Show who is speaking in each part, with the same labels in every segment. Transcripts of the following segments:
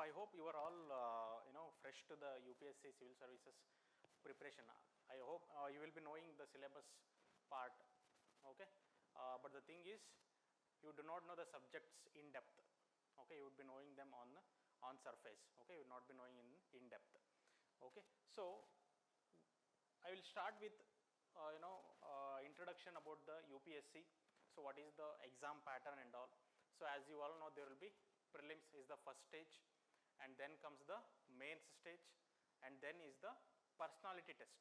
Speaker 1: I hope you are all fresh to the UPSC Civil Services preparation. I hope you will be knowing the syllabus part, okay? But the thing is, you do not know the subjects in depth, okay? You would be knowing them on surface, okay? You would not be knowing in depth, okay? So I will start with introduction about the UPSC. So what is the exam pattern and all. So as you all know, there will be prelims is the first stage, and then comes the mains stage, and then is the personality test.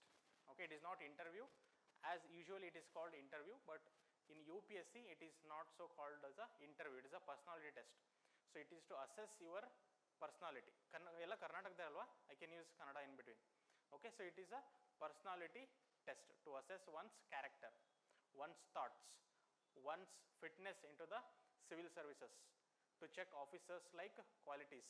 Speaker 1: Okay, it is not interview, as usually it is called interview, but in UPSC it is not so called as a interview, it is a personality test. So it is to assess your personality. Ella Karnataka alva, I can use Kannada in between. Okay, so it is a personality test to assess one's character, one's thoughts, one's fitness into the civil services, to check officers like qualities.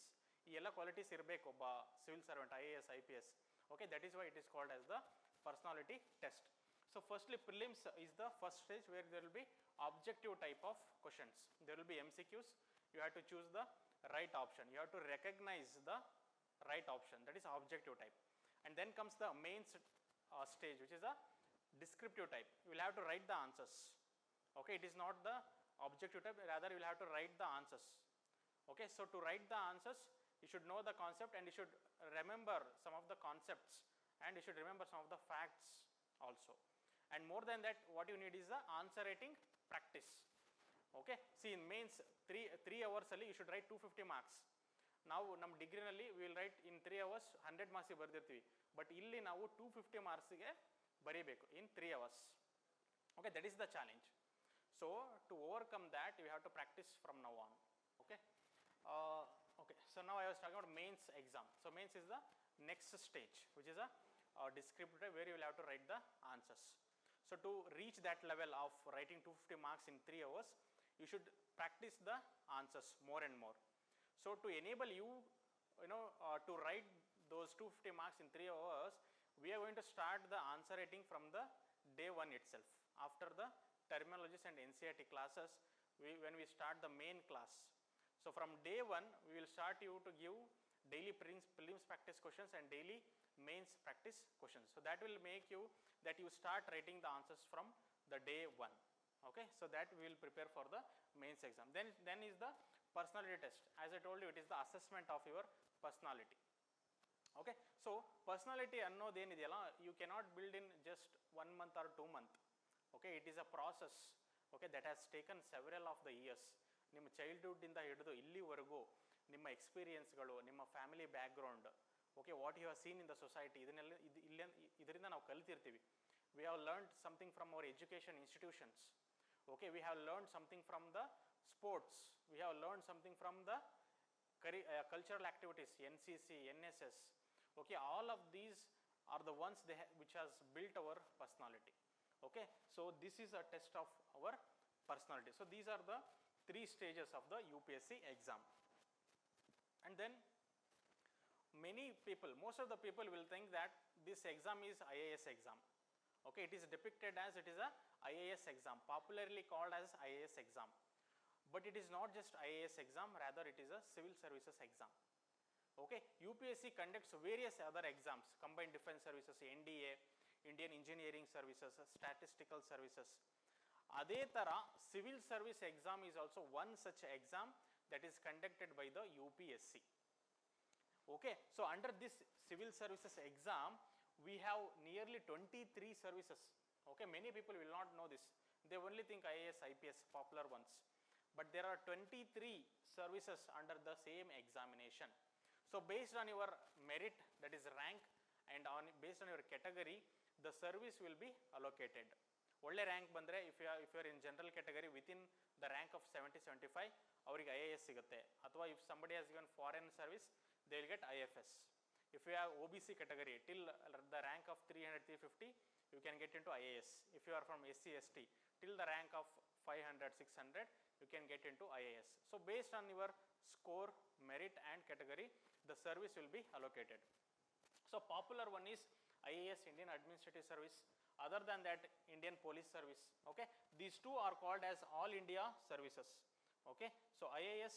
Speaker 1: Ee ella qualities irbeku obba civil servant, IAS, IPS. Okay, that is why it is called as the personality test. So firstly, prelims is the first stage where there will be objective type of questions. There will be MCQs. You have to choose the right option. You have to recognize the right option. That is objective type. And then comes the mains stage, which is a descriptive type. You will have to write the answers. Okay, it is not the objective type, rather you will have to write the answers. Okay, so to write the answers, you should know the concept and you should remember some of the concepts and you should remember some of the facts also. And more than that, what you need is the answer writing practice. Okay, see in mains 3 hours you should write 250 marks. Now nam degree nalli we will write in 3 hours 100 marks bardirtivi, but illi ನಾವು 250 marks ಗೆ ಬರಿಬೇಕು in 3 hours. Okay, that is the challenge. So to overcome that, you have to practice from now on. Okay. Okay. So now I was talking about mains exam. So mains is the next stage, which is a descriptive where you will have to write the answers. So to reach that level of writing 250 marks in 3 hours, you should practice the answers more and more. So to enable you, to write those 250 marks in 3 hours, we are going to start the answer writing from the day 1 itself. After the terminologies and NCERT classes, when we start the main class. So from day 1, we will start you to give daily prelims practice questions and daily mains practice questions. So that will make you that you start writing the answers from the day 1. Okay, so that we will prepare for the mains exam. Then is the personality test. As I told you, it is the assessment of your personality. Okay, so personality annodhenidiyalla, you cannot build in just 1 month or 2 months. Okay, it is a process, okay, that has taken several of the years. ನಿಮ್ಮ ಚೈಲ್ಡ್ಹುಡ್ಡಿಂದ ಹಿಡಿದು ಇಲ್ಲಿವರೆಗೂ ನಿಮ್ಮ ಎಕ್ಸ್ಪೀರಿಯನ್ಸ್ಗಳು, ನಿಮ್ಮ family background, okay, what you have seen in the society, ಇದರಿಂದ ನಾವು ಕಲಿತಿರ್ತೀವಿ. We have learnt something from our education institutions. Okay, we have learnt something from the sports, we have learnt something from the cultural activities, NCC, NSS. Okay, all of these are the ones which has built our personality. Okay, so this is a test of our personality. So these are the 3 stages of the UPSC exam. And then many people, most of the people will think that this exam is IAS exam. Okay, it is depicted as it is a IAS exam, popularly called as IAS exam. But it is not just IAS exam, rather it is a civil services exam. Okay, UPSC conducts various other exams, combined defense services, NDA, Indian engineering services, statistical services. Adhe tara civil service exam is also one such exam that is conducted by the UPSC. Okay, so under this civil services exam, we have nearly 23 services. Okay, many people will not know this. They only think IAS, IPS, popular ones. But there are 23 services under the same examination. So based on your merit, that is rank, and based on your category, the service will be allocated. Olle rank bandre, if you are in general category within the rank of 70-75, avrige IAS sigutte. Athwa if somebody has given foreign service, they will get IFS. If you have OBC category till the rank of 300-350, you can get into IAS. If you are from SC/ST, till the rank of 500-600, you can get into IAS. So based on your score, merit and category, the service will be allocated. So popular one is IAS, Indian Administrative Service. Other than that, Indian Police Service. Okay, these two are called as All India Services. Okay, so IAS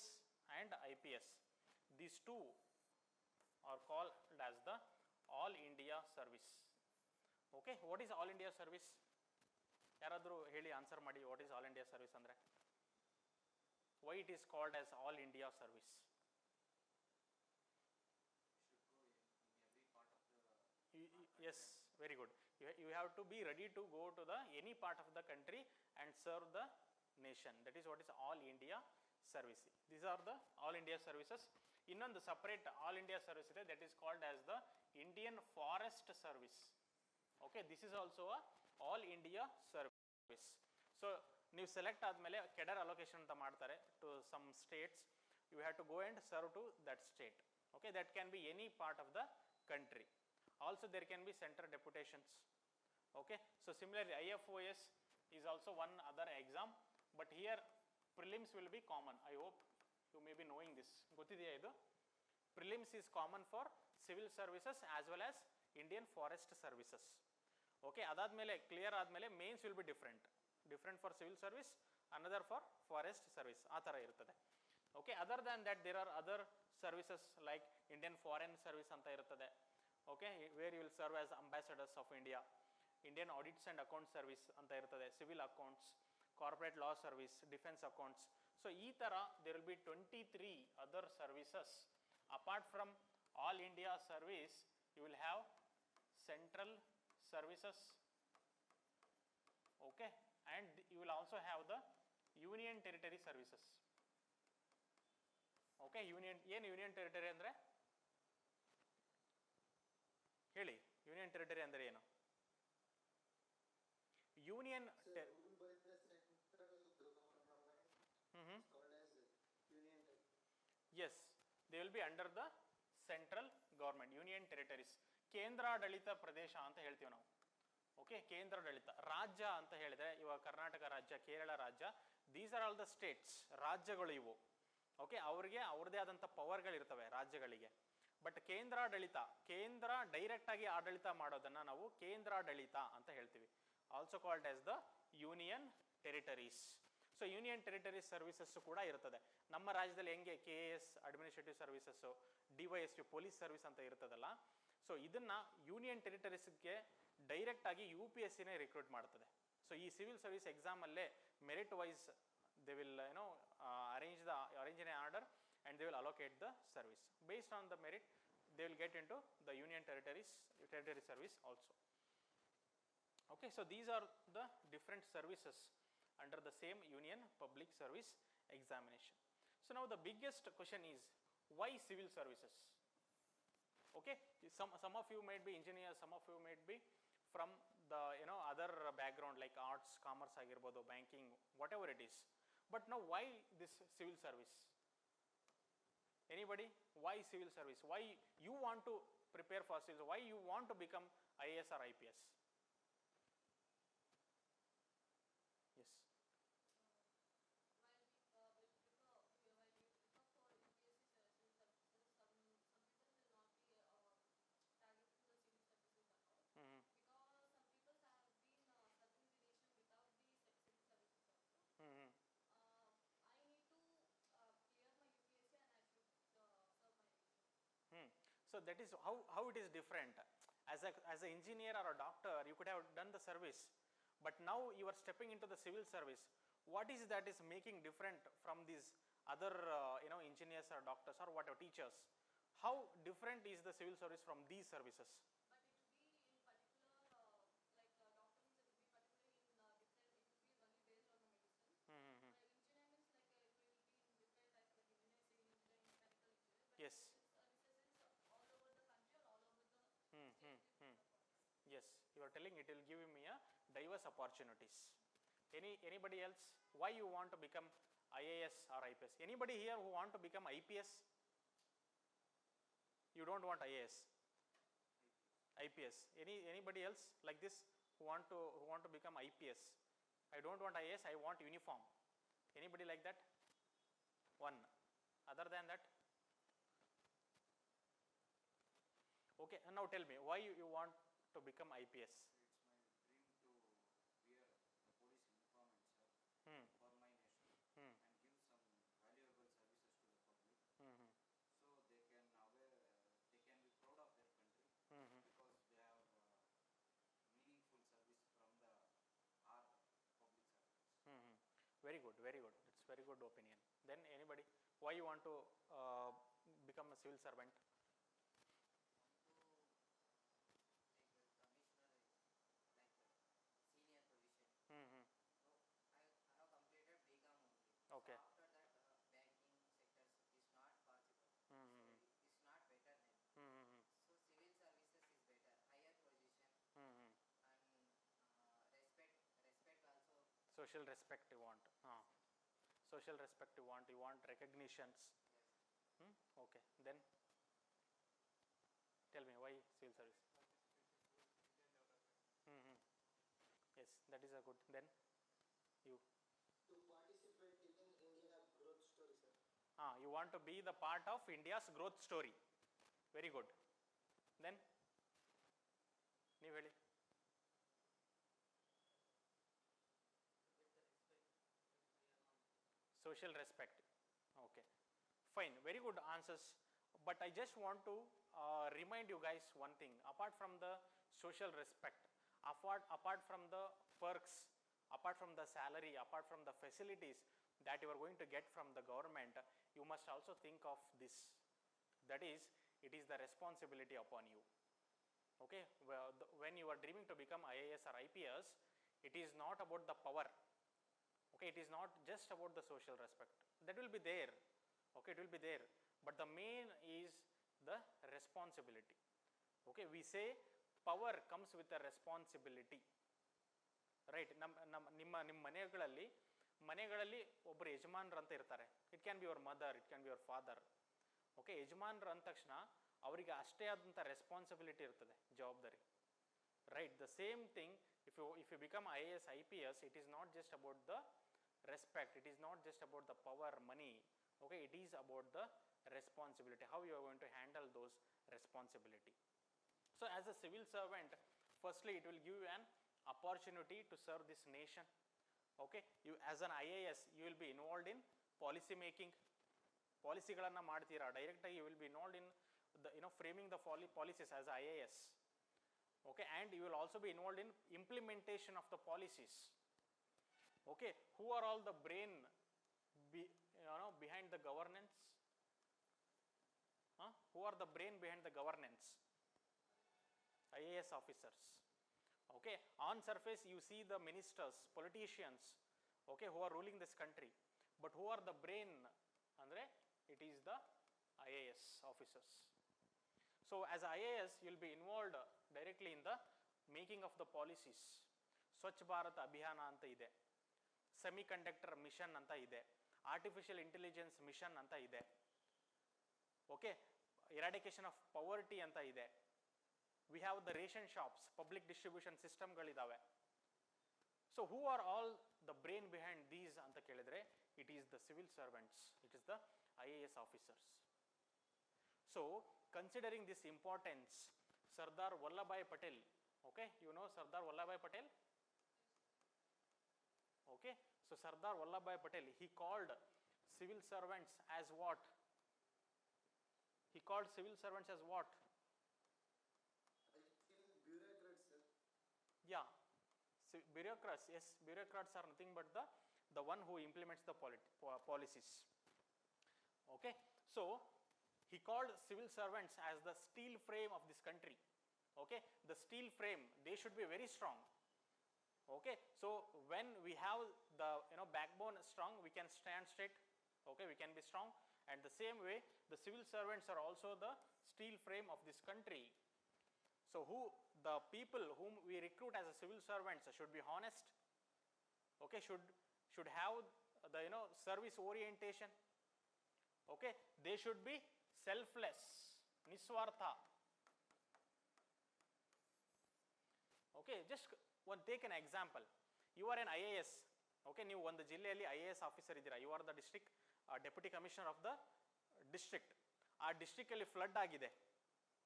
Speaker 1: and IPS, These two are called as the All India Service. Okay, what is All India Service? ಯಾರಾದರೂ ಹೇಳಿ answer ಮಾಡಿ, what is all India service ಅಂದರೆ? Why it is called as all India service? Yes, very good. You have to be ready to go to the any part of the country and serve the nation. That is what is all India service. These are the all India services. Innondu separate all India service ide, that is called as the Indian Forest Service. Okay, this is also a all India service. So ನೀವು select ಆದಮೇಲೆ cadre allocation ಅಂತ ಮಾಡ್ತಾರೆ to some states. You have to go and serve to that state. Okay, that can be any part of the country. Also there can be center deputations. Okay, so similarly IFOS is also one other exam, but here prelims will be common. I hope you may be knowing this. Gottidya idu? Prelims is common for civil services as well as Indian Forest Services. Okay, adadmele clear admele mains will be different for civil service, another for forest service, aa tara irutade. Okay, other than that there are other services like Indian Foreign Service anta irutade. Okay, where you will serve as ambassadors of India. Indian Audits and Accounts Service anta irutade, civil accounts, corporate law service, defense accounts. So ee tara there will be 23 other services. Apart from all India service, you will have central services. Okay, and you will also have the union territory services. Okay, union territory andre ಹೇಳಿ, union territory ಅಂದರೆ ಏನು? Union yes, they will be under the central government. Union territories ಕೇಂದ್ರಾಡಳಿತ ಪ್ರದೇಶ ಅಂತ ಹೇಳ್ತೀವಿ ನಾವು. Okay, ಕೇಂದ್ರಾಡಳಿತ. ರಾಜ್ಯ ಅಂತ ಹೇಳಿದ್ರೆ ಇವಾಗ ಕರ್ನಾಟಕ ರಾಜ್ಯ, ಕೇರಳ ರಾಜ್ಯ, these are all the States, ರಾಜ್ಯಗಳು ಇವು. ಓಕೆ, ಅವ್ರಿಗೆ ಅವ್ರದೇ ಆದಂಥ ಪವರ್ಗಳಿರ್ತವೆ ರಾಜ್ಯಗಳಿಗೆ. ಬಟ್ ಕೇಂದ್ರಾಡಳಿತ, ಕೇಂದ್ರ ಡೈರೆಕ್ಟ್ ಆಗಿ ಆಡಳಿತ ಮಾಡೋದನ್ನ ನಾವು ಕೇಂದ್ರಾಡಳಿತ ಅಂತ ಹೇಳ್ತೀವಿ. Also called as the union territories. So union territories services ಕೂಡ ಇರ್ತದೆ. ನಮ್ಮ ರಾಜ್ಯದಲ್ಲಿ ಹೆಂಗೆ KS administrative services, DYSP police service ಅಂತ ಇರ್ತದಲ್ಲ, ಸೊ ಇದನ್ನ ಯೂನಿಯನ್ ಟೆರಿಟರೀಸ್ಗೆ ಡೈರೆಕ್ಟ್ ಆಗಿ UPSCನೇ ರಿಕ್ರೂಟ್ ಮಾಡ್ತದೆ. ಸೊ ಈ ಸಿವಿಲ್ ಸರ್ವಿಸ್ ಎಕ್ಸಾಮ್ ಅಲ್ಲೇ merit wise they will arrange in an order and they will allocate the service. Based on the merit, they will get into the union territory service also. Okay, so these are the different services under the same union public service examination. So now the biggest question is, why civil services? Okay, some of you might be engineers, some of you might be from the other background like arts, commerce agirbodu, banking, whatever it is. But now why this civil service? Anybody? Why civil service? Why you want to prepare for civil? Why you want to become IAS or IPS? Yes. So that is how it is different. As an engineer or a doctor, you could have done the service, but now you are stepping into the civil service. What is that is making different from these other engineers or doctors or whatever teachers? How different is the civil service from these services?
Speaker 2: But it will be in particular, like doctor means it will be particularly in different. It will be only based on the medicine. Engineer means like it will be in different types, like engineering, civil engineering, mechanical engineering. But
Speaker 1: Yes. Yes, you are telling it will give me a diverse opportunities. Anybody else? Why you want to become IAS or IPS? Anybody here who want to become IPS? You don't want IAS? IPS. Anybody else like this who want to become IPS? I don't want IAS, I want uniform. Anybody like that? One. Other than that? Okay, and now tell me, why you want to become IPS?
Speaker 3: It's my dream to wear the police uniform and serve for my nation and give some valuable services to the public. So
Speaker 1: very good, very good. It's very good opinion. Then anybody, why you want to become a civil servant? Mm-hmm.
Speaker 3: I have completed BCom only.
Speaker 1: Okay.
Speaker 3: So after that, banking sectors is not possible.
Speaker 1: Mm-hmm.
Speaker 3: So it's not better then.
Speaker 1: Mm-hmm.
Speaker 3: So civil services is better, higher position
Speaker 1: Mm-hmm.
Speaker 3: and respect also.
Speaker 1: Social respect you want. Social respect you want. You want recognitions.
Speaker 3: Yes.
Speaker 1: Okay. Then tell me why civil service. Mm-hmm. Yes, that is a good. Then you.
Speaker 4: To participate in India growth story, sir.
Speaker 1: You want to be the part of India's growth story. Very good. Then ನೀವು ಹೇಳಿ. Social respect. Okay. Fine. Very good answers. But I just want to remind you guys one thing. Apart from the social respect, apart from the perks, apart from the salary, apart from the facilities that you are going to get from the government, you must also think of this. That is, it is the responsibility upon you. Okay, when you are dreaming to become IAS or IPS, it is not about the power. Okay, it is not just about the social respect. That will be there. Okay, it will be there. But the main is the responsibility. Okay, we say power comes with a responsibility. Right? ನಿಮ್ಮ ಮನೆಗಳಲ್ಲಿ ಒಬ್ಬರು ಯಜಮಾನರು ಅಂತ ಇರ್ತಾರೆ. It can be your mother, it can be your father. Okay, ಯಜಮಾನರು ಅಂದ ತಕ್ಷಣ ಅವರಿಗೆ ಅಷ್ಟೇ ಆದಂಥ ರೆಸ್ಪಾನ್ಸಿಬಿಲಿಟಿ ಇರ್ತದೆ, ಜವಾಬ್ದಾರಿ. Right, the same thing if you become IAS IPS, it is not just about the respect, it is not just about the power, money. Okay, it is about the responsibility, how you are going to handle those responsibility. So as a civil servant, firstly it will give you an opportunity to serve this nation. Okay, you as an IAS you will be involved in policy making. ಪಾಲಿಸಿಗಳನ್ನು ಮಾಡ್ತೀರಾ, ಡೈರೆಕ್ಟಾಗಿ you will be involved in the framing the policies as IAS. Okay, and you will also be involved in implementation of the policies. Okay, who are all the brain behind the governance? Who are the brain behind the governance? IAS officers. Okay, on surface you see the ministers, politicians, okay, who are ruling this country, but who are the brain? Andre, it is the IAS officers. So as IAS you will be involved directly in the making of the policies. Swachh Bharat Abhiyana anta ide, semiconductor mission anta ide, artificial intelligence mission anta ide. Okay, eradication of poverty anta ide. We have the ration shops, public distribution system ಗಳಿದಾವೆ. So who are all the brain behind these anta kelidre, it is the civil servants, it is the IAS officers. So considering this importance, Sardar Vallabhbhai Patel, okay, you know Sardar Vallabhbhai Patel? Okay, so Sardar Vallabhbhai Patel, he called civil servants as what? He called civil servants as what?
Speaker 4: I think bureaucrats, sir.
Speaker 1: Yeah, bureaucrats, yes, bureaucrats are nothing but the one who implements the policies. Okay, so he called civil servants as the steel frame of this country. Okay, the steel frame, they should be very strong. Okay, so when we have the backbone strong, we can stand straight. Okay, we can be strong. And the same way, the civil servants are also the steel frame of this country. So the people whom we recruit as a civil servants should be honest. Okay, should have the service orientation. Okay, they should be selfless, niswartha. Okay, just take an example. You are an IAS. Okay, ನೀವು ಒಂದು ಜಿಲ್ಲೆಯಲ್ಲಿ IAS officer ಇದ್ದೀರಾ. You are the district deputy commissioner of the district. ಆ ಡಿಸ್ಟ್ರಿಕ್ಟಲ್ಲಿ flood ಆಗಿದೆ.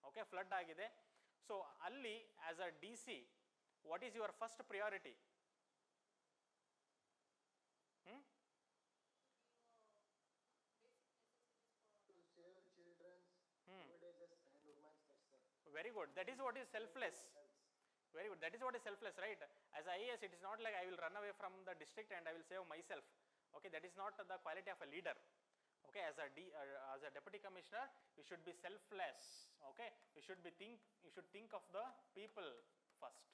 Speaker 1: Okay, flood ಆಗಿದೆ. So ಅಲ್ಲಿ as a DC, what is your first priority? Very good. That is what is selfless. Very good. That is what is selfless, right? As IAS, it is not like I will run away from the district and I will save myself. Okay, that is not the quality of a leader. Okay, as a deputy commissioner, you should be selfless. Okay, you should think of the people first.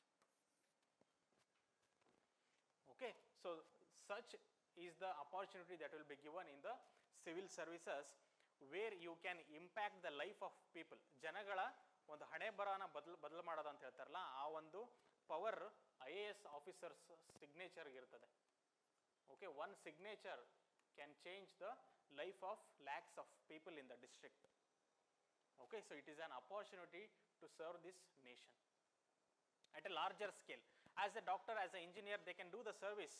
Speaker 1: Okay, so such is the opportunity that will be given in the civil services, where you can impact the life of people. ಜನಗಳ ಒಂದು ಹಣೆ ಬರಹನ ಬದಲು ಮಾಡೋದು ಅಂತ ಹೇಳ್ತಾರಲ್ಲ, ಆ ಒಂದು power IAS officers signature ಇರ್ತದೆ. Okay, one signature can change the life of lakhs of people in the district. Okay, so it is an opportunity to serve this nation at a larger scale. As a doctor, as an engineer, they can do the service,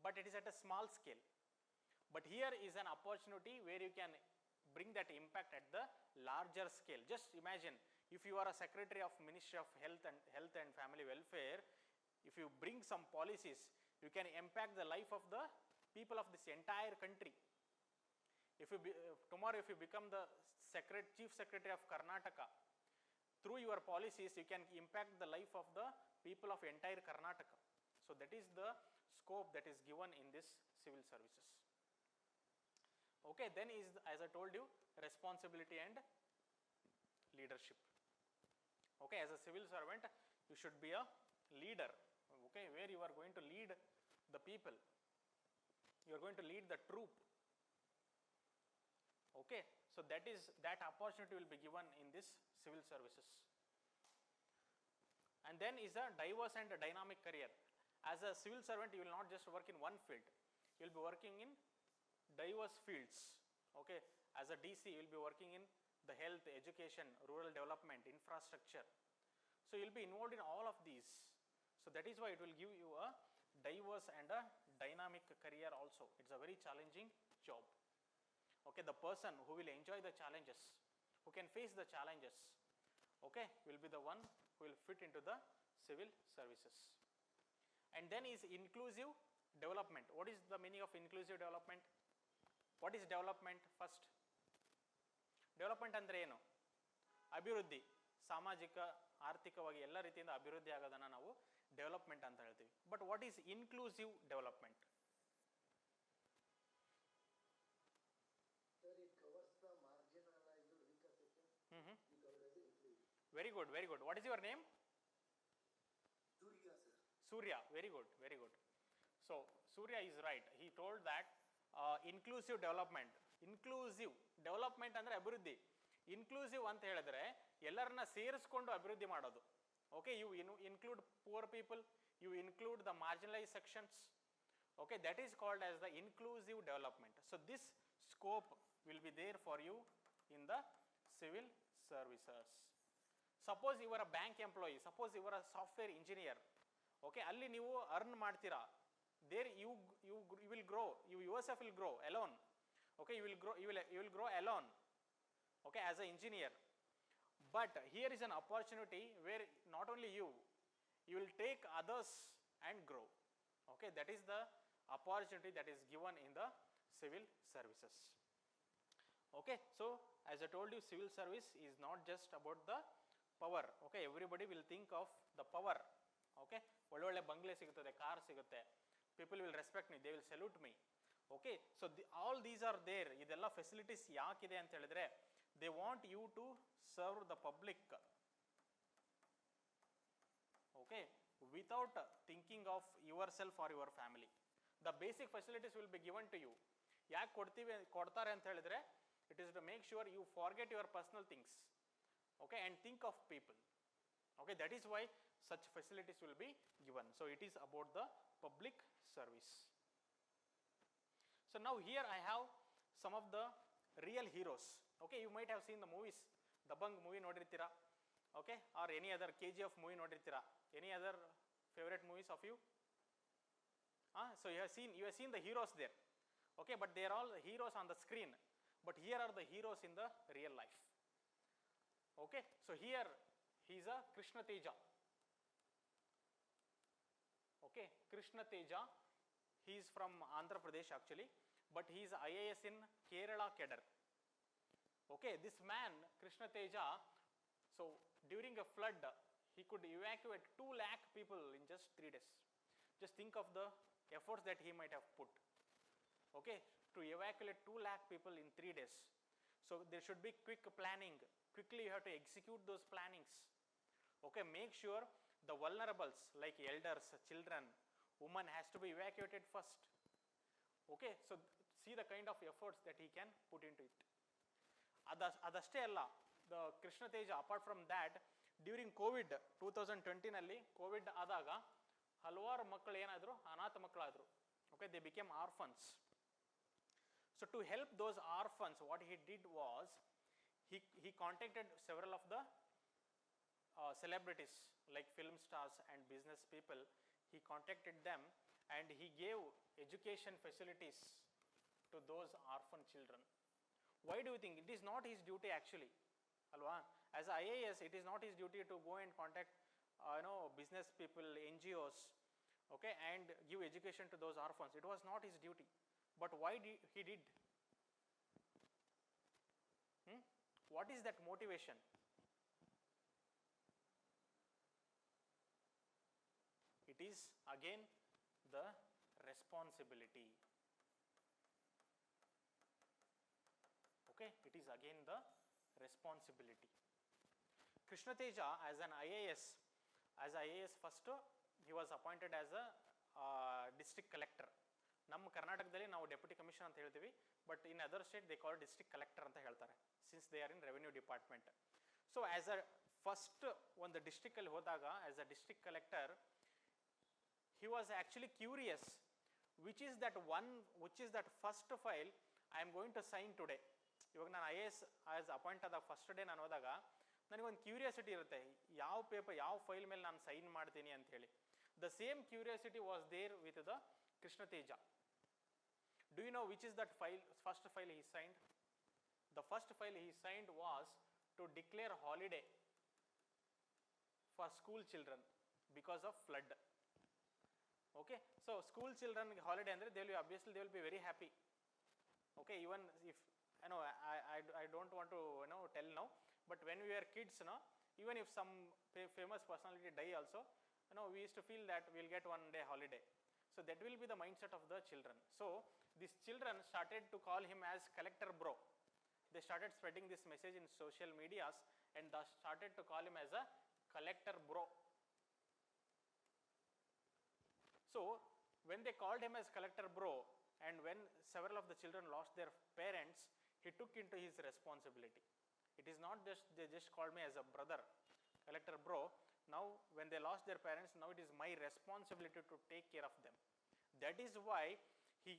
Speaker 1: but it is at a small scale. But here is an opportunity where you can bring that impact at the larger scale. Just imagine, if you are a secretary of Ministry of Health and Family Welfare, if you bring some policies, you can impact the life of the people of this entire country. Tomorrow if you become the Chief Secretary of Karnataka, through your policies you can impact the life of the people of entire Karnataka. So that is the scope that is given in this civil services. Okay, then is, as I told you, responsibility and leadership. Okay, as a civil servant, you should be a leader. Okay, where you are going to lead the people, you are going to lead the troop. Okay, so that opportunity will be given in this civil services. And then is a diverse and a dynamic career. As a civil servant, you will not just work in one field, you will be working in diverse fields. Okay, as a DC, you will be working in the health, education, rural development, infrastructure. So you will be involved in all of these. So that is why it will give you a diverse and a dynamic career also. It's a very challenging job. Okay, the person who will enjoy the challenges, who can face the challenges, okay, will be the one who will fit into the civil services. And then is inclusive development. What is the meaning of inclusive development? What is development first? Development ಅಂದ್ರೆ ಏನು? ಅಭಿವೃದ್ಧಿ, ಸಾಮಾಜಿಕ ಆರ್ಥಿಕವಾಗಿ ಎಲ್ಲ ರೀತಿಯಿಂದ ಅಭಿವೃದ್ಧಿ ಆಗೋದನ್ನು ನಾವು ಡೆವಲಪ್ಮೆಂಟ್ ಅಂತ ಹೇಳ್ತೀವಿ. But what is inclusive development? Very good, very good. What is your name?
Speaker 4: Surya, sir.
Speaker 1: Surya, very good, very good. So Surya is right. He told that inclusive development. Inclusive development ಅಂದ್ರೆ ಅಭಿವೃದ್ಧಿ. Inclusive ಅಂತ ಹೇಳಿದ್ರೆ ಎಲ್ಲರನ್ನ ಸೇರಿಸ್ಕೊಂಡು ಅಭಿವೃದ್ಧಿ ಮಾಡೋದು. Okay, you include poor people, you include the marginalized sections. Okay, that is called as the inclusive development. So this scope will be there for you in the civil services. Suppose you are a bank employee, suppose you are a software engineer. Okay, ಅಲ್ಲಿ ನೀವು earn ಮಾಡ್ತೀರಾ. There you will grow, you yourself will grow alone. Okay, you will grow alone. Okay, as an engineer. But here is an opportunity where not only you will take others and grow. Okay, that is the opportunity that is given in the civil services. Okay, so as I told you, civil service is not just about the power. Okay, everybody will think of the power. Okay, ಒಳ್ಳೊಳ್ಳೆ ಬಂಗ್ಲೆ ಸಿಗುತ್ತದೆ, car ಸಿಗುತ್ತೆ, people will respect me, they will salute me. Okay, so all these are there. ಇದೆಲ್ಲ facilities ಯಾಕಿದೆ ಅಂತ ಹೇಳಿದ್ರೆ, they want you to serve the public. Okay, without thinking of yourself or your family. The basic facilities will be given to you. ಯಾಕೆ ಕೊಡ್ತಾರೆ ಅಂತ ಹೇಳಿದ್ರೆ, it is to make sure you forget your personal things. Okay, and think of people. Okay, that is why such facilities will be given. So it is about the public service. So now here I have some of the real heroes. Okay, you might have seen the movies. Dabang movie ನೋಡಿರ್ತೀರಾ. Okay, or any other KGF movie ನೋಡಿರ್ತೀರಾ. Any other favorite movies of you? So you have seen the heroes there. Okay, but they are all heroes on the screen. But here are the heroes in the real life. Okay, so here he is a Krishna Teja. Okay, Krishna Teja, he is from Andhra Pradesh actually, but he is IAS in Kerala Kedar. Okay, this man Krishna Teja, so during a flood he could evacuate 2 lakh people in just 3 days. Just think of the efforts that he might have put. okay, to evacuate 2 lakh people in 3 days. So there should be quick planning. Quickly you have to execute those plannings. Okay, make sure the vulnerables like elders, children, women has to be evacuated first. Okay, so see the kind of efforts that he can put into it. Adashte alla, the Krishna Teja, apart from that, during COVID 2020 nalli, COVID adaga, halvaru makkalu enadru anatha makkaladru. Okay, they became orphans. So to help those orphans, what he did was, he contacted several of the celebrities like film stars and business people. He contacted them and he gave education facilities to those orphan children. Why do you think? It is not his duty actually. Alva? As IAS, it is not his duty to go and contact business people, NGOs, okay, and give education to those orphans. It was not his duty. But why he did? What is that motivation? It is again the responsibility. Okay, it is again the responsibility. Krishna Teja as an IAS, first he was appointed as a district collector. ನಮ್ಮ ಕರ್ನಾಟಕದಲ್ಲಿ ನಾವು deputy commissioner ಅಂತ ಹೇಳ್ತೀವಿ, but in other state they call district collector ಅಂತ ಹೇಳ್ತಾರೆ, since they are in revenue department. So as a first ಒಂದು ಡಿಸ್ಟ್ರಿಕ್ಟಲ್ಲಿ ಹೋದಾಗ as a district collector, he was actually curious which is that first file I am going to sign today. ಇವಾಗ ನಾನು IAS as appoint ಆದಾಗ first day ನಾನು ಹೋದಾಗ ನನಗೊಂದು curiosity ಇರುತ್ತೆ, ಯಾವ ಪೇಪರ್ ಯಾವ ಫೈಲ್ ಮೇಲೆ ನಾನು ಸೈನ್ ಮಾಡ್ತೀನಿ ಅಂತ ಹೇಳಿ. The same curiosity was there with the Krishna Teja. Do you know which is that file, first file he signed? The first file he signed was to declare holiday for school children because of flood. Okay, so school children holiday andre obviously they will be very happy. Okay, even if I don't want to tell now, but when we were kids, even if some famous personality die also, we used to feel that we'll get one day holiday. So that will be the mindset of the children. So these children started to call him as collector bro. They started spreading this message in social medias and thus started to call him as a collector bro. So when they called him as collector bro, and when several of the children lost their parents, he took into his responsibility. It is not just they just called me as a brother, collector bro. Now when they lost their parents, now it is my responsibility to take care of them. That is why he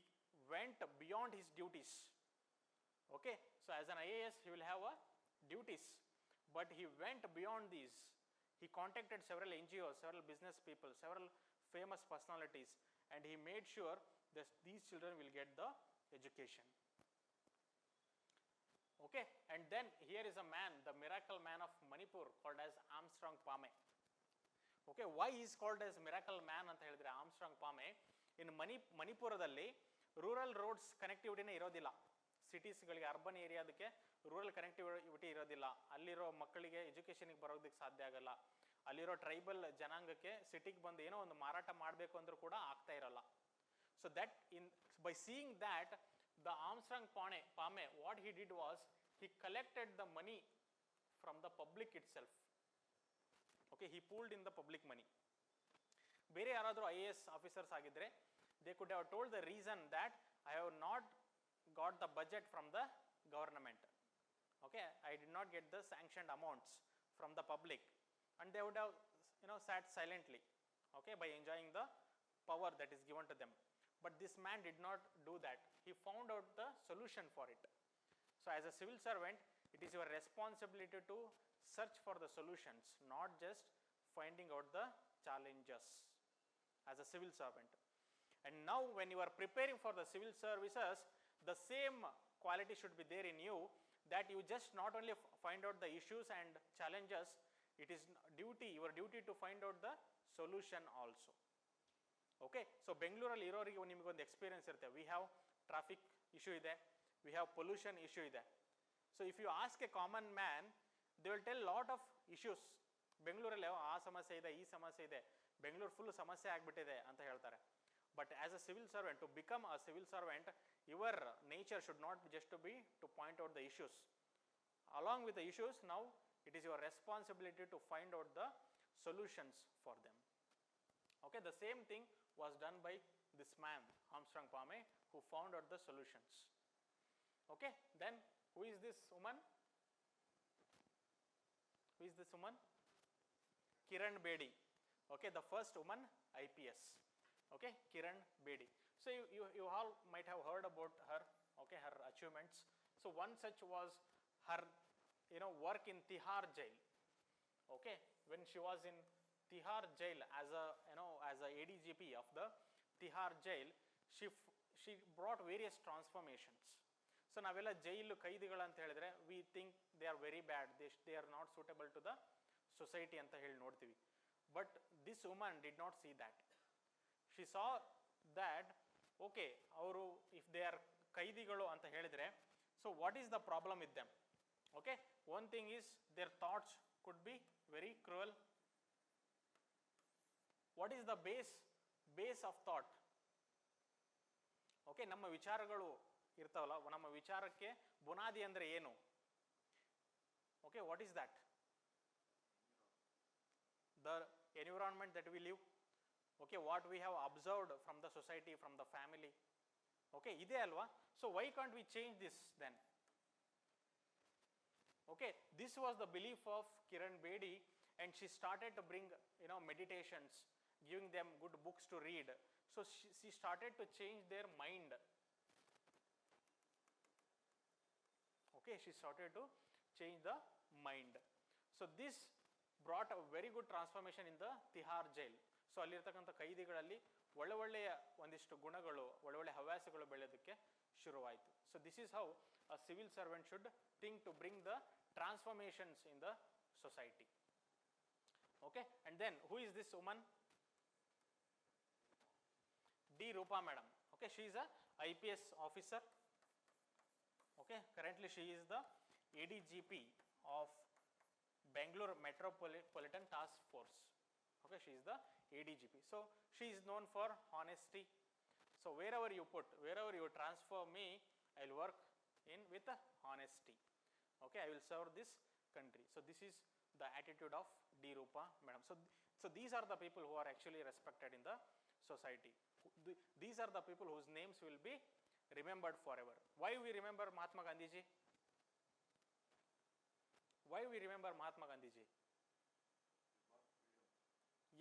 Speaker 1: went beyond his duties. Okay, so as an IAS he will have a duties, but he went beyond these. He contacted several NGOs, several business people, several famous personalities, and he made sure that these children will get the education. Okay, and then here is a man, the miracle man of Manipur, called as Armstrong Pame. Okay, why he is called as miracle man anta helidre Armstrong Pame? In ಮಣಿಪುರದಲ್ಲಿ rural roads ಕನೆಕ್ಟಿವಿಟಿನೇ ಇರೋದಿಲ್ಲ. ಸಿಟೀಸ್ಗಳಿಗೆ urban ಏರಿಯಾದಕ್ಕೆ rural connectivity ಇರೋದಿಲ್ಲ. ಅಲ್ಲಿರೋ ಮಕ್ಕಳಿಗೆ ಎಜುಕೇಷನ್ಗೆ ಬರೋದಕ್ಕೆ ಸಾಧ್ಯ ಆಗಲ್ಲ. ಅಲ್ಲಿರೋ tribal ಜನಾಂಗಕ್ಕೆ ಸಿಟಿಗೆ ಬಂದು ಏನೋ ಒಂದು ಮಾರಾಟ ಮಾಡಬೇಕು ಅಂದ್ರೂ ಕೂಡ ಆಗ್ತಾ ಇರಲ್ಲ. So that by seeing that the Armstrong Pame what he did was he collected the money from the public itself. Okay, he pooled in the public money. ಬೇರೆ ಯಾರಾದರೂ IAS ಆಫೀಸರ್ಸ್ ಆಗಿದ್ರೆ they could have told the reason that I have not got the budget from the government. Okay, I did not get the sanctioned amounts from the public, and they would have sat silently, okay, by enjoying the power that is given to them. But this man did not do that. He found out the solution for it. So as a civil servant, it is your responsibility to search for the solutions, not just finding out the challenges as a civil servant. And now when you are preparing for the civil services, the same quality should be there in you, that you just not only find out the issues and challenges, it is your duty to find out the solution also. Okay, so ಬೆಂಗಳೂರಲ್ಲಿ ಇರೋರಿಗೆ ನಿಮಗೊಂದು experience ಇರುತ್ತೆ. We have traffic issue ಇದೆ, we have pollution issue ಇದೆ. So if you ask a common man, they will tell lot of issues. ಬೆಂಗಳೂರಲ್ಲಿ ಆ ಸಮಸ್ಯೆ ಇದೆ, ಈ ಸಮಸ್ಯೆ ಇದೆ, ಬೆಂಗಳೂರು ಫುಲ್ ಸಮಸ್ಯೆ ಆಗಿಬಿಟ್ಟಿದೆ ಅಂತ ಹೇಳ್ತಾರೆ. But as a civil servant, to become a civil servant, your nature should not just to be to point out the issues. Along with the issues, now it is your responsibility to find out the solutions for them. Okay, the same thing was done by this man, Armstrong Palme, who found out the solutions. Okay, then who is this woman? Who is this woman? Kiran Bedi. Okay, the first woman IPS. Okay, Kiran Bedi. So you all might have heard about her, okay, her achievements. So one such was her, work in Tihar jail. Okay, when she was in Tihar jail as a, as a ADGP of the Tihar jail, she brought various transformations. So ನಾವೆಲ್ಲ ಜೈಲು ಕೈದಿಗಳು ಅಂತ ಹೇಳಿದ್ರೆ we think they are very bad, they are not suitable to the society ಅಂತ ಹೇಳಿ ನೋಡ್ತೀವಿ. But this woman did not see that. She saw that, okay, ಅವರು if they are ಕೈದಿಗಳು ಅಂತ ಹೇಳಿದ್ರೆ, so what is the problem with them? Okay, one thing is their thoughts could be very cruel. What is the base of thought? Okay, ನಮ್ಮ ವಿಚಾರಗಳು ಇರ್ತಾವಲ್ಲ, ನಮ್ಮ ವಿಚಾರಕ್ಕೆ ಬುನಾದಿ ಅಂದ್ರೆ ಏನು? Okay, what is that? The environment that we live. Okay, what we have observed from the society, from the family. Okay, ಇದೆ ಅಲ್ವಾ? So why can't we change this then? Okay, this was the belief of Kiran Bedi, and she started to bring, meditations, giving them good books to read. So she started to change their mind. Okay, she started to change the mind. So this brought a very good transformation in the Tihar jail. So ಅಲ್ಲಿರ್ತಕ್ಕಂಥ ಕೈದಿಗಳಲ್ಲಿ ಒಳ್ಳೆಯ ಒಂದಿಷ್ಟು ಗುಣಗಳು, ಒಳ್ಳೆ ಹವ್ಯಾಸಗಳು ಬೆಳೆಯೋದಕ್ಕೆ ಶುರುವಾಯಿತು. So this is how a civil servant should think to bring the transformations in the society. Okay, and then who is this woman? D. Rupa madam. Okay, she is a IPS officer. Okay, currently she is the ADGP of Bangalore Metropolitan Task Force. Okay, she is the ADGP. So she is known for honesty. So wherever you transfer me, I will work with honesty. Okay, I will serve this country. So this is the attitude of D. Rupa madam. So these are the people who are actually respected in the society. These are the people whose names will be remembered forever. Why we remember Mahatma Gandhi ji? Why we remember Mahatma Gandhi ji?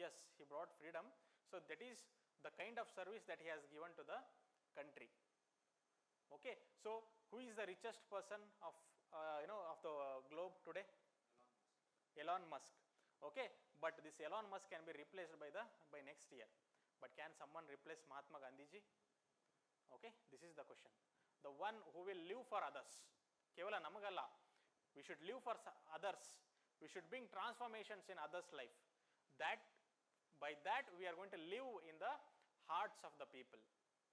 Speaker 1: Yes, he brought freedom. So that is the kind of service that he has given to the country. Okay, so who is the richest person of the globe today? Elon Musk. Okay, but this Elon Musk can be replaced by next year. But can someone replace Mahatma Gandhi ji? Okay, this is the question. The one who will live for others. Kevala namagalla. We should live for others. We should bring transformations in others' life. By that we are going to live in the hearts of the people.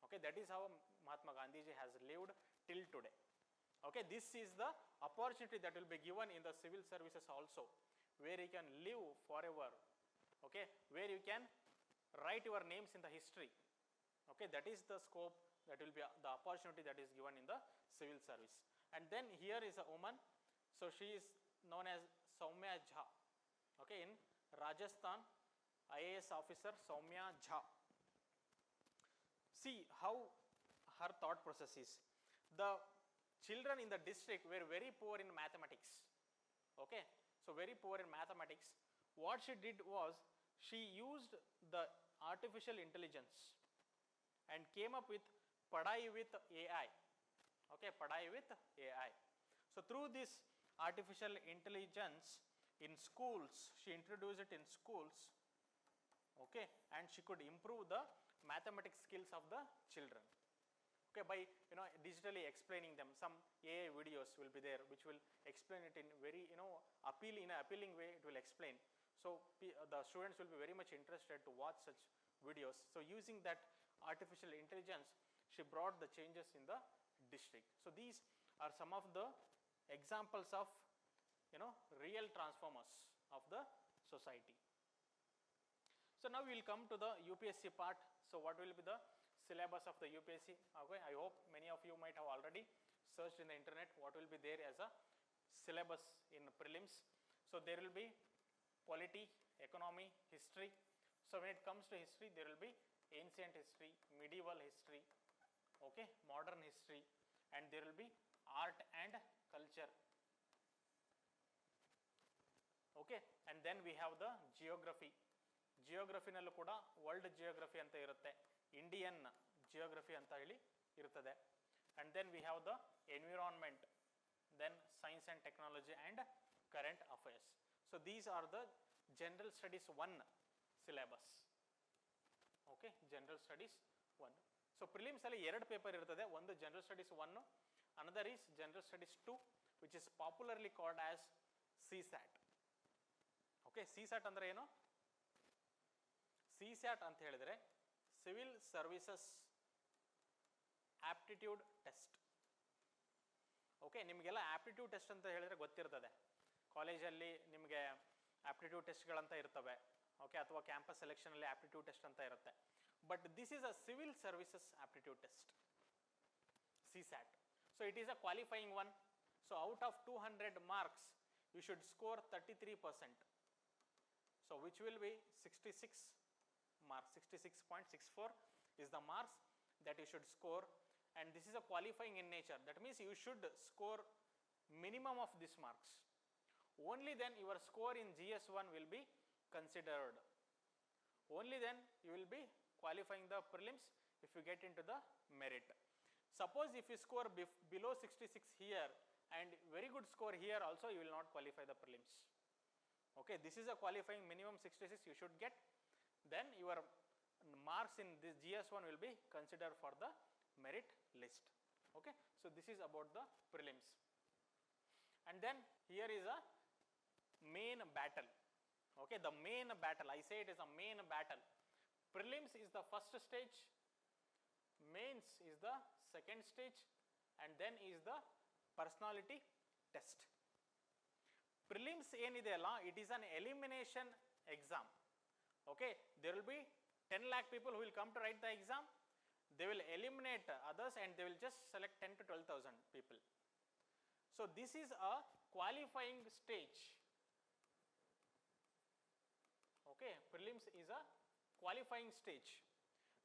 Speaker 1: Okay, that is how Mahatma Gandhi ji has lived till today. Okay, this is the opportunity that will be given in the civil services also, where you can live forever. Okay, where you can write your names in the history. Okay, that is the scope, that will be the opportunity that is given in the civil service. And then here is a woman. So she is known as Soumya Jha. Okay, in Rajasthan, IAS officer Soumya Jha. See how her thought process is. The children in the district were very poor in mathematics. Okay, so very poor in mathematics. What she did was, she used the artificial intelligence and came up with Padai with AI. Okay, Padai with AI. So through this artificial intelligence in schools, she introduced it in schools. Okay, and she could improve the mathematics skills of the children. Okay, by digitally explaining them. Some AI videos will be there which will explain it in very appealing way. It will explain. So the students will be very much interested to watch such videos. So using that artificial intelligence, she brought the changes in the district. So these are some of the examples of real transformers of the society. So now we will come to the UPSC part. So what will be the syllabus of the UPSC? Okay, I hope many of you might have already searched in the internet what will be there as a syllabus in prelims. So there will be polity, economy, history. So when it comes to history, there will be ancient history, medieval history, okay, modern history, and there will be art and culture. Okay, and then we have the geography. ಜಿಯೋಗ್ರಫಿನಲ್ಲೂ ಕೂಡ world geography ಅಂತ ಇರುತ್ತೆ, Indian geography ಅಂತ ಹೇಳಿ ಇರ್ತದೆ. And then we have the environment, then science and technology and current affairs. So these are the general studies 1 syllabus. Okay, general studies 1. So prelims ಅಲ್ಲಿ 2 paper ಇರ್ತದೆ, ಒಂದು general studies 1, another is general studies 2, which is popularly called as CSAT. Okay, CSAT ಅಂದ್ರೆ ಏನು? CSAT ಅಂತ ಹೇಳಿದರೆ civil services aptitude test. Okay, ನಿಮಗೆಲ್ಲ aptitude test ಅಂತ ಹೇಳಿದ್ರೆ ಗೊತ್ತಿರ್ತದೆ, ಕಾಲೇಜಲ್ಲಿ ನಿಮಗೆ ಆಪ್ಟಿಟ್ಯೂಡ್ ಟೆಸ್ಟ್ಗಳಂತ ಇರ್ತವೆ. ಓಕೆ, ಅಥವಾ ಕ್ಯಾಂಪಸ್ ಸೆಲೆಕ್ಷನಲ್ಲಿ ಆಪ್ಟಿಟ್ಯೂಡ್ ಟೆಸ್ಟ್ ಅಂತ ಇರುತ್ತೆ. But this is a civil services aptitude test, CSAT. So it is a qualifying one. So out of 200 marks you should score 33%. So which will be 66 marks, 66.64 is the marks that you should score, and this is a qualifying in nature. That means you should score minimum of these marks. Only then your score in GS1 will be considered. Only then you will be qualifying the prelims if you get into the merit. Suppose if you score below 66 here and very good score here also, you will not qualify the prelims. Okay, this is a qualifying minimum 66 you should get. Then your marks in this GS1 will be considered for the merit list. Okay, so this is about the prelims. And then here is a main battle. Okay, the main battle, I say it is a main battle. Prelims is the first stage, mains is the second stage, and then is the personality test. Prelims ಏನಿದೆ ಅಲ್ಲ, it is an elimination exam. Okay, there will be 10 lakh people who will come to write the exam. They will eliminate others and they will just select 10 to 12,000 people. So this is a qualifying stage. Okay, prelims is a qualifying stage.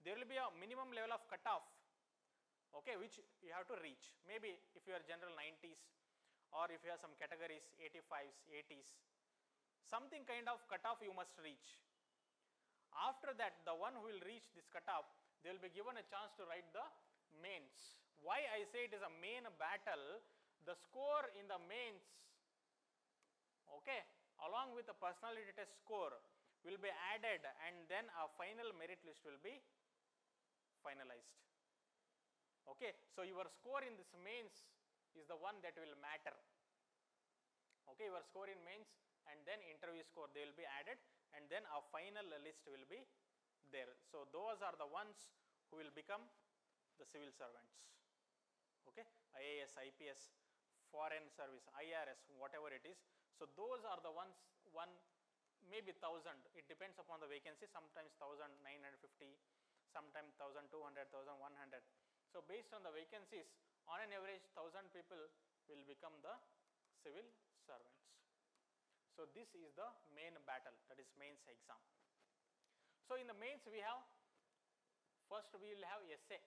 Speaker 1: There will be a minimum level of cutoff, okay, which you have to reach. Maybe if you are general 90s, or if you have some categories 85s, 80s, something kind of cutoff you must reach. After that, the one who will reach this cutoff, they will be given a chance to write the mains. Why I say it is a main battle? The score in the mains, okay, along with the personality test score will be added, and then a final merit list will be finalized. Okay, so your score in this mains is the one that will matter. Okay, your score in mains and then interview score, they will be added, and then a final list will be there. So those are the ones who will become the civil servants. Okay, IAS, IPS, foreign service, IRS, whatever it is. So those are the ones, one maybe 1,000, it depends upon the vacancy, sometimes 1,950, sometimes 1,200, 1,100. So based on the vacancies, on an average 1,000 people will become the civil servants. So this is the main battle, that is mains exam. So in the mains we have, first we will have essay.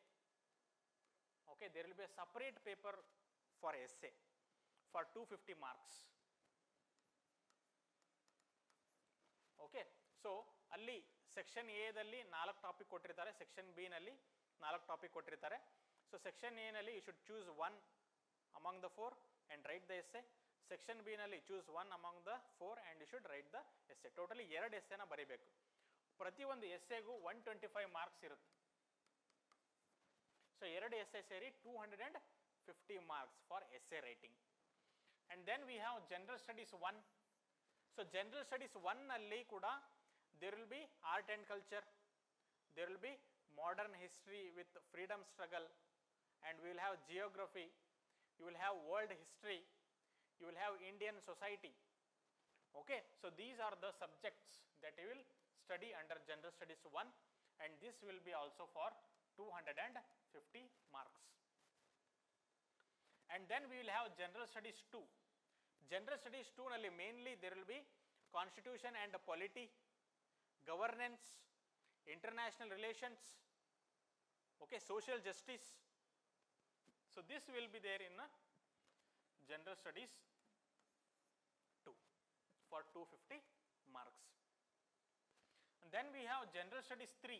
Speaker 1: Okay, there will be a separate paper for essay for 250 marks. Okay, so ಅಲ್ಲಿ section A ದಲ್ಲಿ 4 topic ಕೊಟ್ಟಿರ್ತಾರೆ, section B ನಲ್ಲಿ 4 topic ಕೊಟ್ಟಿರ್ತಾರೆ. So section A ನಲ್ಲಿ you should choose 1 among the 4 and write the essay. Section B ನಲ್ಲಿ choose 1 among the 4 and you should write the essay. Totally 2 ಎಸ್ಸೆನ ಬರೀಬೇಕು. ಪ್ರತಿಯೊಂದು ಎಸ್ಸೆಗೂ 125 marks ಇರುತ್ತೆ. So 2 essay ಸೇರಿ 250 marks for essay writing. And then we have general studies 1. So general studies 1 ನಲ್ಲಿ ಕೂಡ there will be art and culture, there will be modern history with freedom struggle, and we will have geography, you will have world history, you will have Indian society. Okay, so these are the subjects that you will study under General Studies 1, and this will be also for 250 marks. And then we will have General Studies 2. General Studies 2 nalli mainly there will be Constitution and Polity, Governance, International Relations, okay, Social Justice. So this will be there in General Studies 2 for 250 marks. And then we have General Studies 3.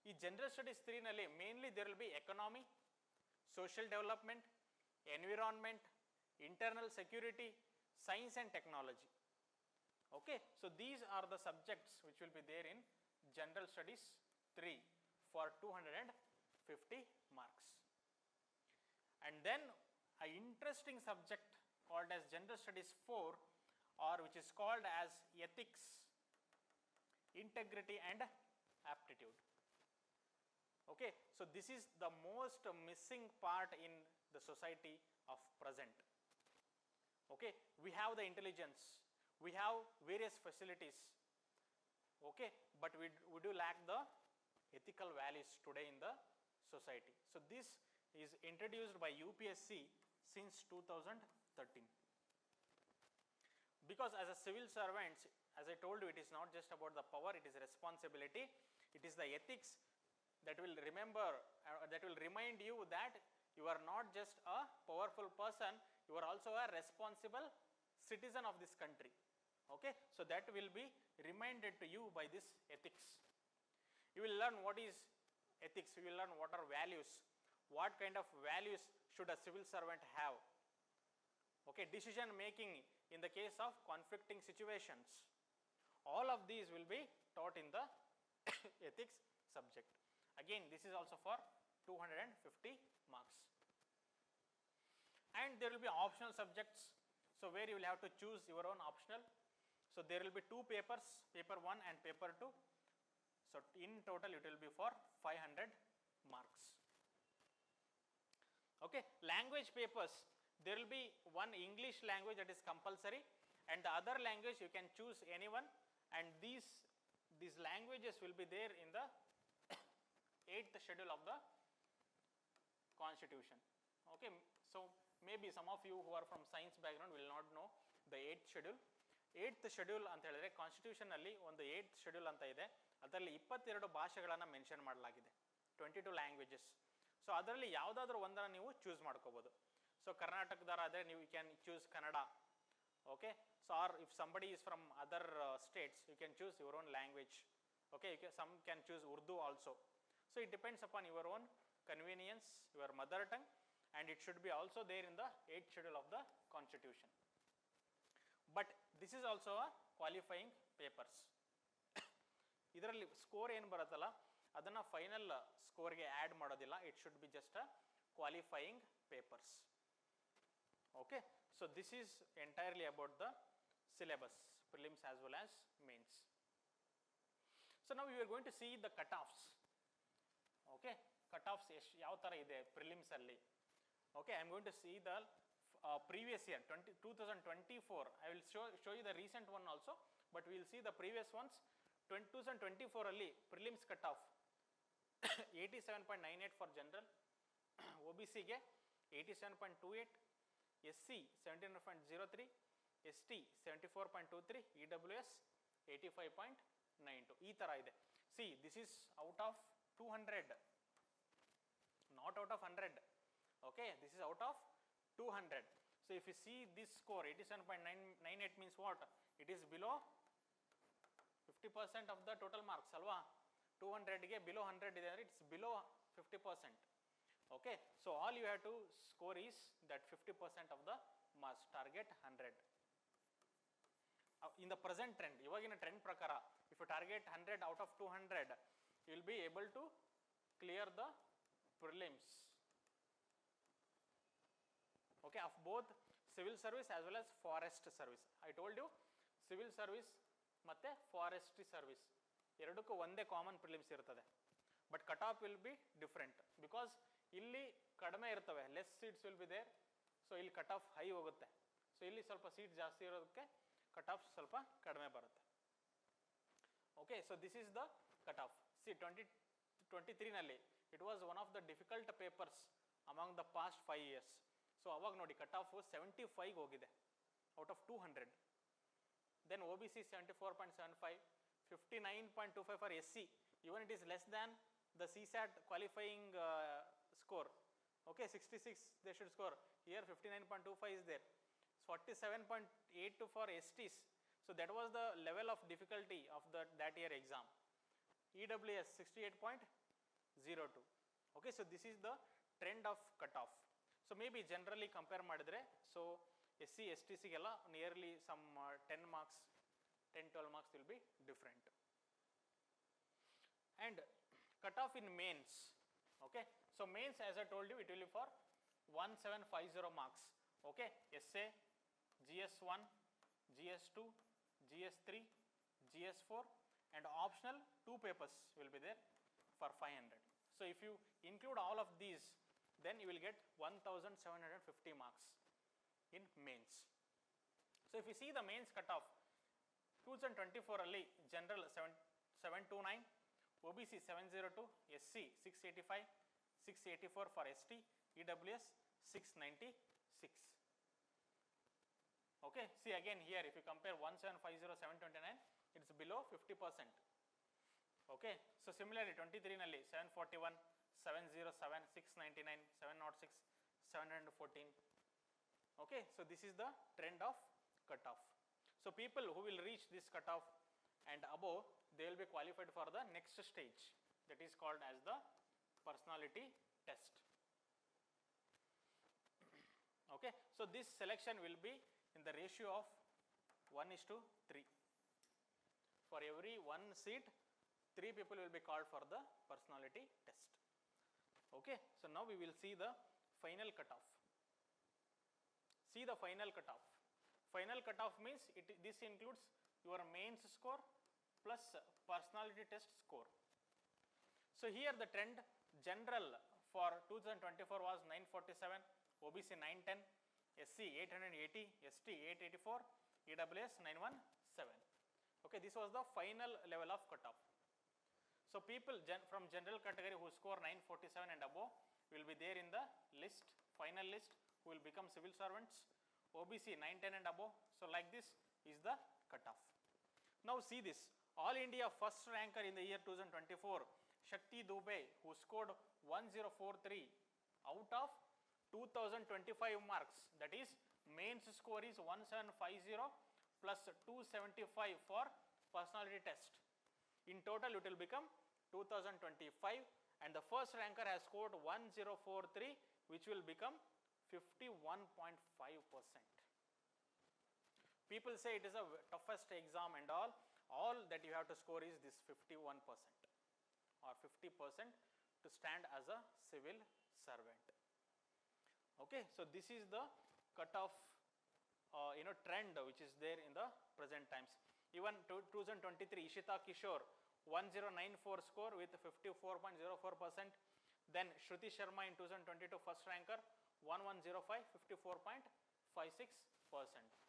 Speaker 1: In General Studies 3 nalli mainly there will be Economy, Social Development, Environment, Internal Security, Science and Technology. Okay, so these are the subjects which will be there in General Studies 3 for 250 marks. And then an interesting subject called as General Studies 4, or which is called as Ethics, Integrity and Aptitude. Okay, so this is the most missing part in the society of present. Okay, we have the intelligence, we have various facilities, okay, but we do lack the ethical values today in the society. So this is introduced by UPSC since 2013. Because as a civil servant, as I told you, it is not just about the power, it is responsibility, it is the ethics that will remind you that you are not just a powerful person, you are also a responsible citizen of this country. Okay, so that will be reminded to you by this ethics. You will learn what is ethics, you will learn what are values, what kind of values should a civil servant have. Okay, decision making in the case of conflicting situations. All of these will be taught in the ethics subject. Again, this is also for 250 marks. And there will be optional subjects, so where you will have to choose your own optional. So there will be 2 papers, paper 1 and paper 2. So in total it will be for 500 marks. Okay, language papers, there will be one English language that is compulsory, and the other language you can choose anyone, and these languages will be there in the 8th schedule of the Constitution. Okay, so maybe some of you who are from science background will not know the 8th schedule. 8th schedule ಅಂತ ಹೇಳಿದ್ರೆ constitution ಅಲ್ಲಿ ಒಂದು 8th schedule ಅಂತ ಇದೆ, ಅದರಲ್ಲಿ 22 ಭಾಷೆಗಳನ್ನು mention ಮಾಡಲಾಗಿದೆ, 22 languages. So ಅದರಲ್ಲಿ ಯಾವುದಾದ್ರೂ ಒಂದನ್ನು ನೀವು ಚೂಸ್ ಮಾಡ್ಕೋಬಹುದು. ಸೊ ಕರ್ನಾಟಕದವರ ಆದರೆ ನೀವು can choose Kannada. Okay, so or if somebody is from other states you can choose your own language. Okay, some can choose Urdu also. So it depends upon your own convenience, your mother tongue, and it should be also there in the 8th schedule of the Constitution. But this is also a qualifying papers. ಇದರಲ್ಲಿ score ಏನು ಬರುತ್ತಲ್ಲ ಅದನ್ನು final ಸ್ಕೋರ್ಗೆ add ಮಾಡೋದಿಲ್ಲ, it should be just a qualifying papers. Okay, so this is entirely about the syllabus, prelims as well as mains. So now we are going to see the cutoffs. Okay, cutoffs ಯಾವ ಥರ ಇದೆ prelims ಅಲ್ಲಿ. Okay, I am going to see the previous year 2024. I will show you the recent one also, but we will see the previous ones. 2024 ಅಲ್ಲಿ prelims cutoff 87.98 for general, OBC ಗೆ 87.28, SC 79.03, ST 74.23, EWS 85.92. ಈ ಥರ ಇದೆ. See, this is out of 200, not out of 100. Okay, this is out of 200. So if you see this score 87.98 means what? It is below 50% of the total marks alva. 200 ಗೆ below 100 ಇದೆ ಅಂದ್ರೆ it's below 50%. Okay, so all you have to score is that 50% of the marks, target 100. In the present trend, ಇವಗಿನ trend ಪ್ರಕಾರ if you target 100 out of 200, you will be able to clear the prelims. Okay, of both civil service as well as forest service. I told you civil service ಮತ್ತೆ forestry service ಎರಡಕ್ಕೂ ಒಂದೇ common prelims ಇರ್ತದೆ, but cut off will be different because ಇಲ್ಲಿ ಕಡಿಮೆ ಇರ್ತವೆ, less seats will be there. So ಇಲ್ಲಿ cut off high ಹೋಗುತ್ತೆ, so ಇಲ್ಲಿ ಸ್ವಲ್ಪ ಸೀಟ್ ಜಾಸ್ತಿ ಇರೋದಕ್ಕೆ ಕಟ್ ಆಫ್ ಸ್ವಲ್ಪ ಕಡಿಮೆ ಬರುತ್ತೆ. Okay, so this is the cutoff. See 2023 ನಲ್ಲಿ it was one of the difficult papers among the past 5 years. So ಅವಾಗ ನೋಡಿ cutoff 75 ಹೋಗಿದೆ out of 200. Then OBC 74.75, 59.25 for SC. Even it is less than the CSAT qualifying score. Okay, 66 they should score. Here 59.25 is there. 47.82 for STs. So that was the level of difficulty of that year exam. EWS 68.02. Okay, so this is the trend of cutoff. So maybe generally compare ಮಾಡಿದ್ರೆ so SC STC ಗೆಲ್ಲ nearly some 10 marks 10-12 marks will be different. And cutoff in mains. Okay, so mains as I told you it will be for 1750 marks. Okay, essay, GS1, GS2, GS3, GS4 and optional 2 papers will be there for 500. So if you include all of these, then you will get 1750 marks in mains. So if you see the mains cutoff 2024 ಅಲ್ಲಿ general 729, OBC 702, SC 685, 684 for ST, EWS 696. Okay, see again here if you compare 1750 729, it's below 50%. Okay, so similarly 23 ನಲ್ಲಿ 741, 707, 699, 706, 714. Okay, so this is the trend of cutoff. So people who will reach this cutoff and above, they will be qualified for the next stage, that is called as the personality test. Okay, so this selection will be in the ratio of 1:3. For every 1 seat, 3 people will be called for the personality test. Okay, so now we will see the final cutoff. See the final cutoff. Final cutoff means this includes your mains score plus personality test score. So here the trend general for 2024 was 947, OBC 910, SC 880, ST 884, EWS 917. Okay, this was the final level of cutoff. So people from general category who score 947 and above will be there in the list, final list, who will become civil servants. OBC 910 and above. So like this is the cutoff. Now see this, All India first ranker in the year 2024, Shakti Dubey, who scored 1043 out of 2025 marks, that is mains score is 1750 plus 275 for personality test. In total it will become 2025, and the first ranker has scored 1043, which will become 51.5%. People say it is a toughest exam and all that you have to score is this 51% or 50% to stand as a civil servant. Okay, so this is the cutoff trend which is there in the present times. Even 2023 Ishita Kishore 1094 score with 54.04%. Then Shruti Sharma in 2022 first ranker 1105 54.56%.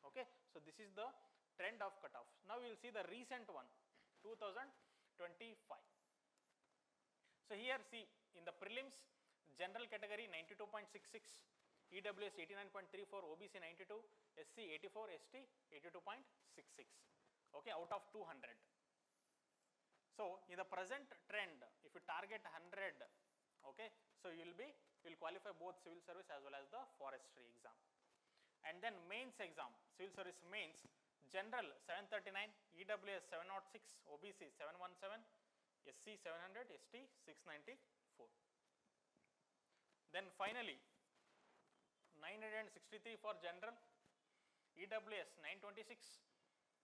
Speaker 1: Okay, so this is the trend of cutoff. Now we will see the recent one 2025. So here see in the prelims, general category 92.66, EWS 89.34, OBC 92, SC 84, ST 82.66. Okay, out of 200. So in the present trend, if you target 100, okay, so you will qualify both civil service as well as the forestry exam. And then mains exam, civil service mains, general 739, EWS 706, OBC 717, SC 700, ST 694. Then finally 963 for general, EWS 926,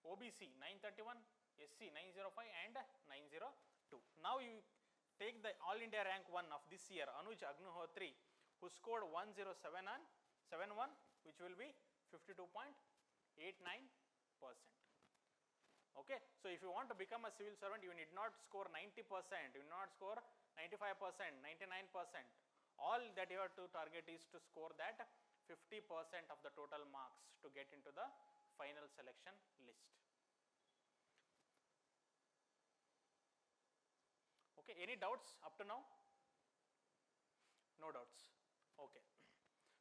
Speaker 1: OBC 931, SC 905 and 902. Now you take the All India rank 1 of this year, Anuj Agnuhotri, who scored 1071, which will be 52.89%. Okay, so if you want to become a civil servant, you need not score 90%, you need not score 95%, 99%. All that you have to target is to score that 50% of the total marks to get into the final selection list. Okay, any doubts up to now? No doubts. Okay.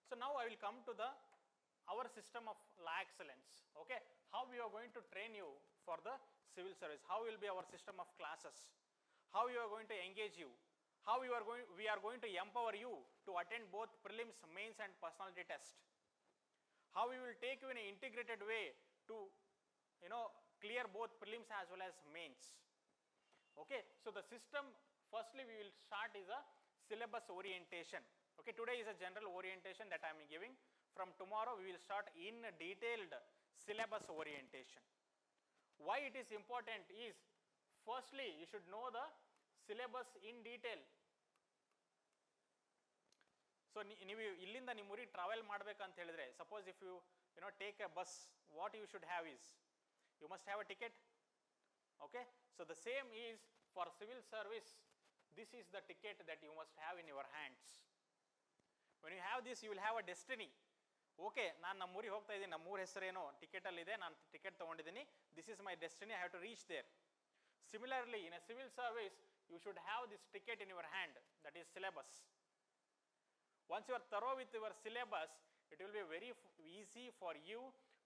Speaker 1: So now I will come to our system of LaExcellence. Okay, how we are going to train you for the civil service, how will be our system of classes, how you are going to engage you, how we are going to empower you to attend both prelims, mains and personality test, how we will take you in an integrated way to clear both prelims as well as mains. Okay, so the system, firstly we will start is a syllabus orientation. Okay, today is a general orientation that I am giving. From tomorrow we will start in detailed syllabus orientation. Why it is important is, firstly you should know the syllabus in detail. So ನೀವು ಇಲ್ಲಿಂದ ನಿಮ್ಮ ಊರಿಗೆ travel ಮಾಡಬೇಕಂತ ಹೇಳಿದ್ರೆ, suppose if you take a bus, what you should have is, you must have a ticket. Okay, so the same is for civil service, this is the ticket that you must have in your hands. When you have this, you will have a destiny. Okay, ನಾನು ನಮ್ಮ ಊರಿಗೆ ಹೋಗ್ತಾ ಇದ್ದೀನಿ, ನಮ್ಮ ಊರ ಹೆಸರೇನೋ ticket ಅಲ್ಲಿ ಇದೆ, ನಾನು ಟಿಕೆಟ್ ತಗೊಂಡಿದ್ದೀನಿ, this is my destiny, I have to reach there. Similarly, in a civil service, you should have this ticket in your hand, that is syllabus. Once you are thorough with your syllabus, it will be very easy for you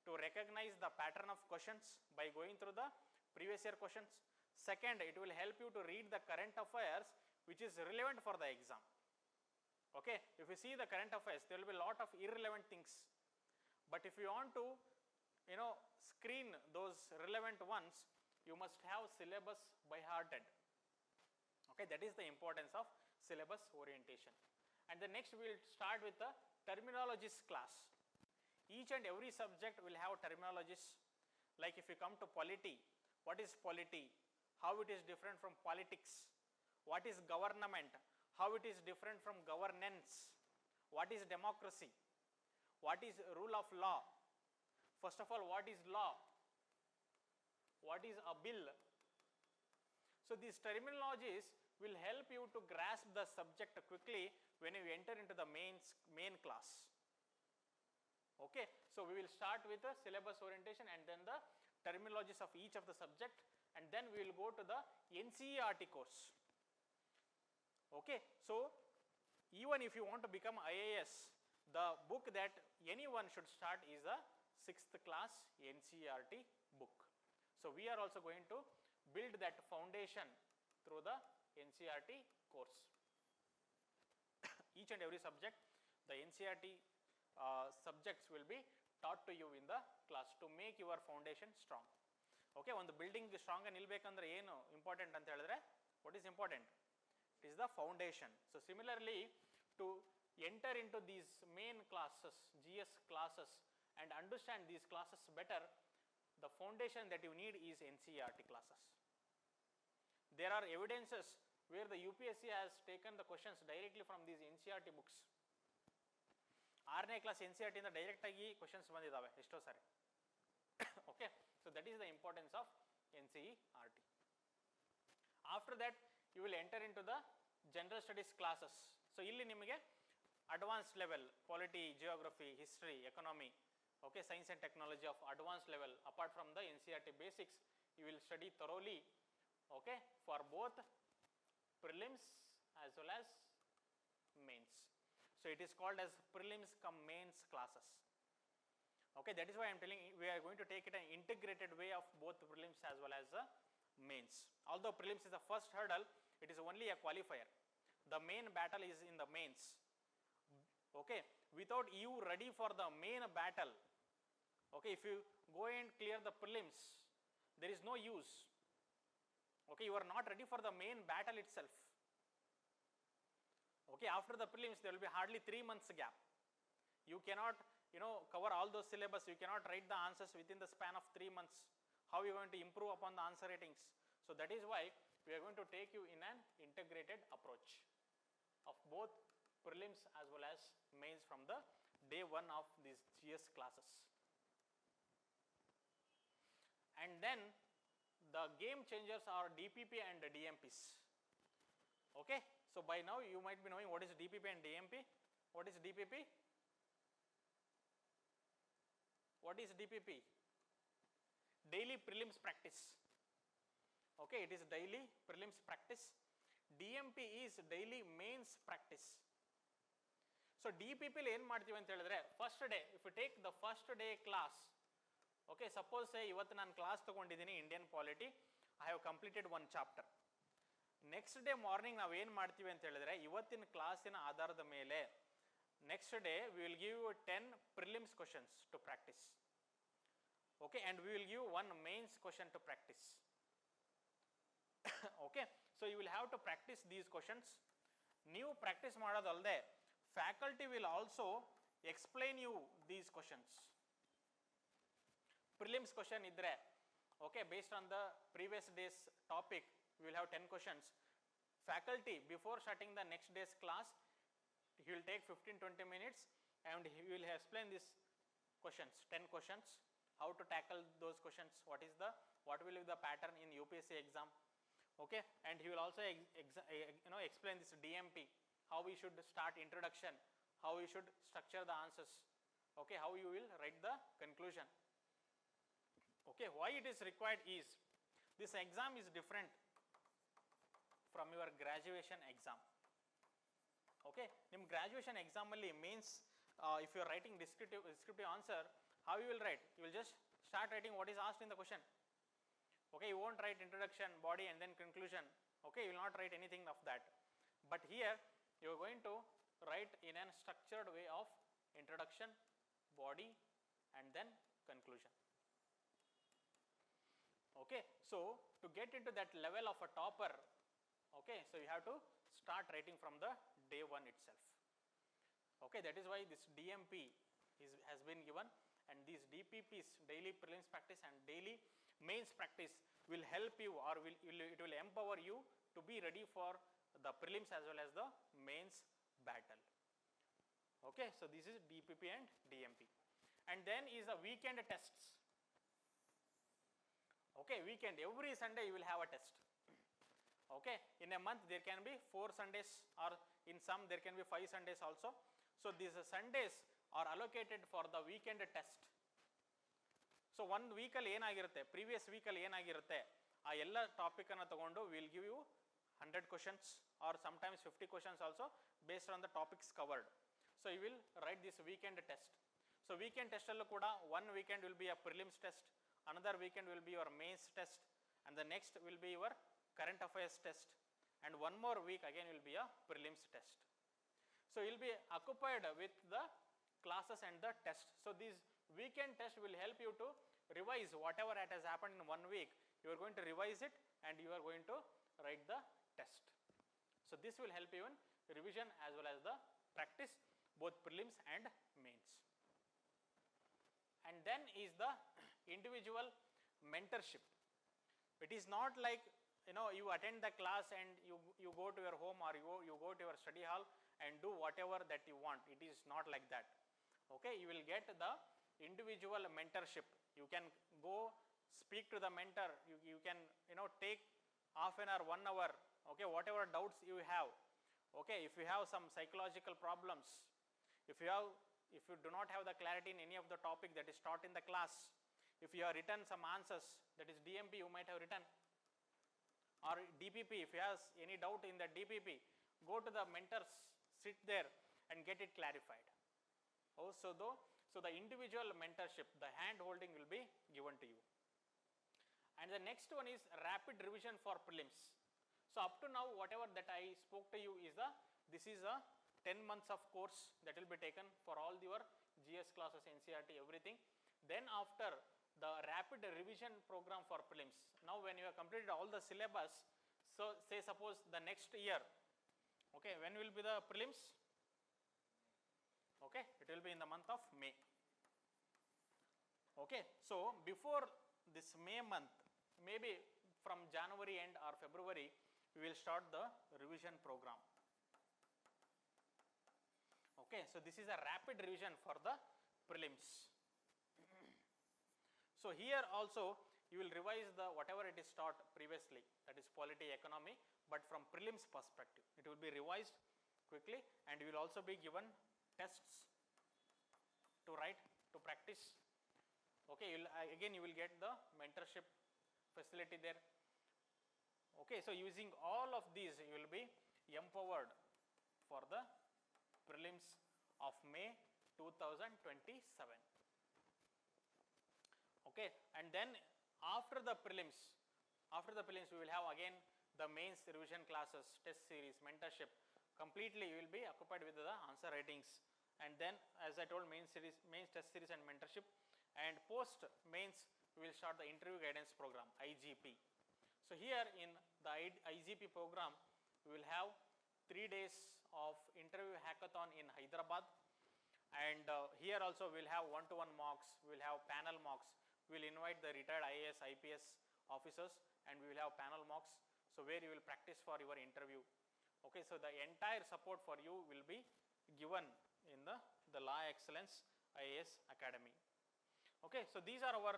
Speaker 1: to recognize the pattern of questions by going through the previous year questions. Second, it will help you to read the current affairs which is relevant for the exam. Okay, if you see the current affairs, there will be a lot of irrelevant things, but if you want to screen those relevant ones, you must have syllabus by hearted. Okay, that is the importance of syllabus orientation. And the next we will start with the terminologies class. Each and every subject will have terminologies. Like if you come to polity, what is polity, how it is different from politics, what is government, how it is different from governance, what is democracy, what is rule of law. First of all, what is law, what is a bill. So these terminologies will help you to grasp the subject quickly when you enter into the main class. Okay, so we will start with the syllabus orientation and then the terminologies of each of the subject, and then we will go to the NCERT course. Okay, so even if you want to become IAS, the book that anyone should start is the 6th class NCERT book. So we are also going to build that foundation through the NCERT course. Each and every subject, the NCERT subjects will be taught to you in the class to make your foundation strong. Okay, ಒಂದು building strong ಆಗಿ ನಿಲ್ಬೇಕಂದ್ರೆ ಏನು important ಅಂತ ಹೇಳಿದ್ರೆ, what is important? It is the foundation. So similarly, to enter into these main classes, GS classes, and understand these classes better, the foundation that you need is NCERT classes. There are evidences where the UPSC has taken the questions directly from these NCERT books. 6ನೇ class NCERT ಇಂದ direct ಆಗಿ questions ಬಂದಿದ್ದಾವೆ ಎಷ್ಟೋ ಸಾರಿ. Okay, so that is the importance of NCERT. After that, you will enter into the general studies classes. So ಇಲ್ಲಿ ನಿಮಗೆ advanced level, polity, geography, history, economy, okay, science and technology of advanced level, apart from the NCERT basics, you will study thoroughly, okay, for both prelims as well as mains. So it is called as prelims cum mains classes. Okay, that is why I am telling you, we are going to take it an integrated way of both prelims as well as the mains. Although prelims is the first hurdle, it is only a qualifier. The main battle is in the mains. Okay, without you ready for the main battle, okay, if you go and clear the prelims, there is no use. Okay, you are not ready for the main battle itself. Okay, after the prelims there will be hardly 3 months gap. You cannot cover all those syllabus, you cannot write the answers within the span of 3 months. How you are going to improve upon the answer ratings? So that is why we are going to take you in an integrated approach of both prelims as well as mains from the day 1 of these GS classes. And then the game changers are DPP and DMPs. Okay, so by now you might be knowing what is DPP and DMP. What is DPP? What is DPP? Daily prelims practice. Okay, it is daily prelims practice. DMP is daily mains practice. So DPP ಏನು ಮಾಡ್ತೀವಿ ಅಂತ ಹೇಳಿದ್ರೆ first day, if you take the first day class, okay, suppose ಇವತ್ತು ನಾನು class ತಗೊಂಡಿದ್ದೀನಿ Indian polity, I have completed one chapter. Next day morning ನಾವು ಏನು ಮಾಡ್ತೀವಿ ಅಂತ ಹೇಳಿದ್ರೆ ಇವತ್ತಿನ ಕ್ಲಾಸಿನ ಆಧಾರದ ಮೇಲೆ next day we will give you 10 prelims questions to practice. Okay, and we will give one mains question to practice. Okay, so you will have to practice these questions. ನೀವು practice ಮಾಡೋದಲ್ಲದೆ faculty will also explain you these questions. Prelims question ಇದ್ರೆ, okay, based on the previous day's topic, we will have 10 questions. Faculty, before starting the next day's class, he will take 15-20 minutes and he will explain these questions, 10 questions. How to tackle those questions, what will be the pattern in UPSC exam, okay, and he will also explain this DMP, how we should start introduction, how we should structure the answers, okay, how you will write the conclusion. Okay, why it is required is this exam is different from your graduation exam. Okay, ನಿಮ್ಮ graduation exam ಅಲ್ಲಿ means if you are writing descriptive answer, how you will write? You will just start writing what is asked in the question. Okay, you won't write introduction, body and then conclusion. Okay, you will not write anything of that. But here you are going to write in a structured way of introduction, body and then conclusion. Okay, so to get into that level of a topper, okay, so you have to start writing from the day one itself. Okay, that is why this DMP has been given. And these DPPs, daily prelims practice and daily mains practice, will help you or it will empower you to be ready for the prelims as well as the mains battle. Okay, so this is DPP and DMP. And then is the weekend tests. Okay, weekend, every Sunday you will have a test. Okay, in a month there can be 4 Sundays or in some there can be 5 Sundays also. So these Sundays are allocated for the weekend test. So one week ಅಲ್ಲಿ ಏನಾಗಿರುತ್ತೆ, previous week ಅಲ್ಲಿ ಏನಾಗಿರುತ್ತೆ, ಆ ಎಲ್ಲ topic ಅನ್ನು ತಗೊಂಡು we will give you 100 questions or sometimes 50 questions also based on the topics covered. So you will write this weekend test. So weekend test ಅಲ್ಲೂ ಕೂಡ one weekend will be a prelims test, another weekend will be your mains test, and the next will be your current affairs test, and one more week again will be a prelims test. So you will be occupied with the classes and the test. So these weekend tests will help you to revise whatever that has happened in 1 week. You are going to revise it and you are going to write the test. So this will help you in revision as well as the practice, both prelims and mains. And then is the individual mentorship. It is not like you attend the class and you go to your home or you go to your study hall and do whatever that you want. It is not like that. Okay, you will get the individual mentorship. You can go speak to the mentor. You can take half an hour, 1 hour. Okay, whatever doubts you have. Okay, if you have some psychological problems, if you do not have the clarity in any of the topic that is taught in the class, if you have written some answers, that is DMP you might have written, or DPP, if you have any doubt in the DPP, go to the mentors, sit there and get it clarified. So the individual mentorship, the hand holding will be given to you. And the next one is rapid revision for prelims. So up to now whatever that I spoke to you is this is a 10 months of course that will be taken for all your GS classes, NCERT, everything. Then after the rapid revision program for prelims. Now when you have completed all the syllabus, so say suppose the next year, okay, when will be the prelims? Okay, it will be in the month of May. Okay, so before this May month, maybe from January end or February, we will start the revision program. Okay, so this is a rapid revision for the prelims. So here also you will revise the whatever it is taught previously, that is polity, economy, but from prelims perspective. It will be revised quickly and you will also be given tests to write, to practice. Okay, again you will get the mentorship facility there. Okay, so using all of these, you will be empowered for the prelims of May 2027. Okay, and then after the prelims, we will have again the mains revision classes, test series, mentorship. Completely you will be occupied with the answer writings, and then as I told, mains test series and mentorship, and post mains we will start the interview guidance program, IGP. So here in the IGP program, we will have 3 days of interview hackathon in Hyderabad, and here also we will have one-to-one mocks, we will have panel mocks, we will invite the retired IAS, IPS officers, and we will have panel mocks, so where you will practice for your interview. Okay, so the entire support for you will be given in the LaExcellence IAS Academy. Okay, so these are our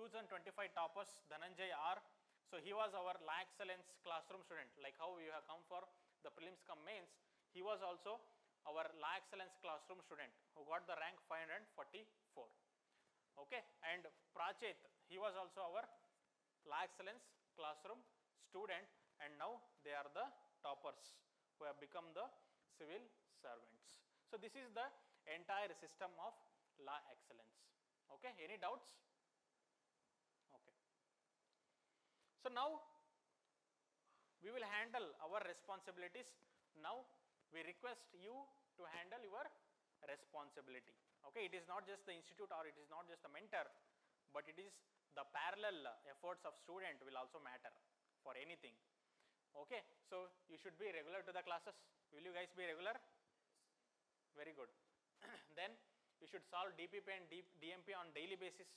Speaker 1: 2025 toppers. Dhananjay R. So he was our LaExcellence classroom student, like how you have come for the prelims cum mains. He was also our LaExcellence classroom student who got the rank 544. Okay, and Prachit, he was also our LaExcellence classroom student, and now they are the toppers who have become the civil servants. So this is the entire system of LaExcellence. Okay, any doubts? Okay. So now we will handle our responsibilities. Now we request you to handle your responsibility. Okay, it is not just the institute or it is not just the mentor, but it is the parallel efforts of student will also matter for anything. Okay, so you should be regular to the classes. Will you guys be regular? Very good. Then you should solve DPP and DMP on daily basis.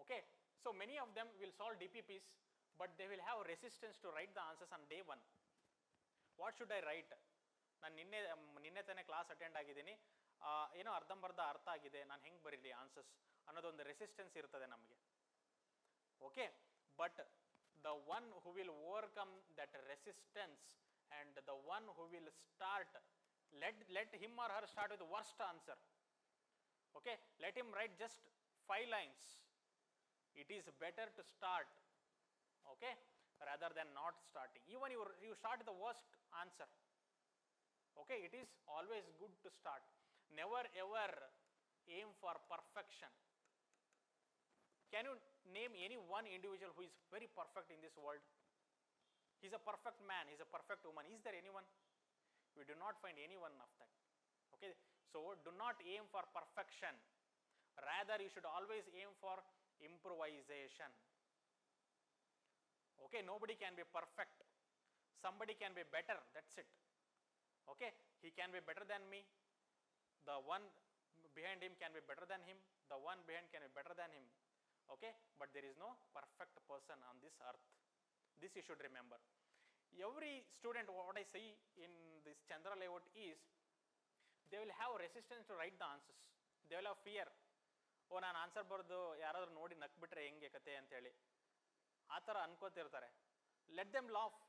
Speaker 1: Okay, so many of them will solve DPPs, but they will have resistance to write the answers on day 1. What should I write? ನಾನು ನಿನ್ನೆ ತಾನೇ class attend ಆಗಿದ್ದೀನಿ, ಏನೋ ಅರ್ಧಂಬರ್ಧ ಅರ್ಥ ಆಗಿದೆ, ನಾನು ಹೆಂಗೆ ಬರೀಲಿ ಆನ್ಸರ್ಸ್ ಅನ್ನೋದೊಂದು ರೆಸಿಸ್ಟೆನ್ಸ್ ಇರ್ತದೆ ನಮಗೆ. Okay, but the one who will overcome that resistance and the one who will start, let him or her start with the worst answer. Okay, let him write just 5 lines. It is better to start, okay, rather than not starting. Even you start with the worst answer. Okay, it is always good to start. Never ever aim for perfection. Can you name any one individual who is very perfect in this world? He is a perfect man, he is a perfect woman. Is there anyone? We do not find anyone of that. Okay, so do not aim for perfection. Rather, you should always aim for improvisation. Okay, nobody can be perfect. Somebody can be better, that's it. Okay, he can be better than me. The one behind him can be better than him. The one behind can be better than him. Okay, but there is no perfect person on this earth. This you should remember. Every student, what I see in this Chandra layout is, they will have resistance to write the answers. They will have fear. Oh, ನಾನು answer ಬರೆದು ಯಾರಾದರೂ ನೋಡಿ ನಕ್ಬಿಟ್ರೆ ಹೆಂಗೆ ಕತೆ ಅಂತೇಳಿ ಆ ಥರ ಅನ್ಕೋತಿರ್ತಾರೆ. Let them laugh.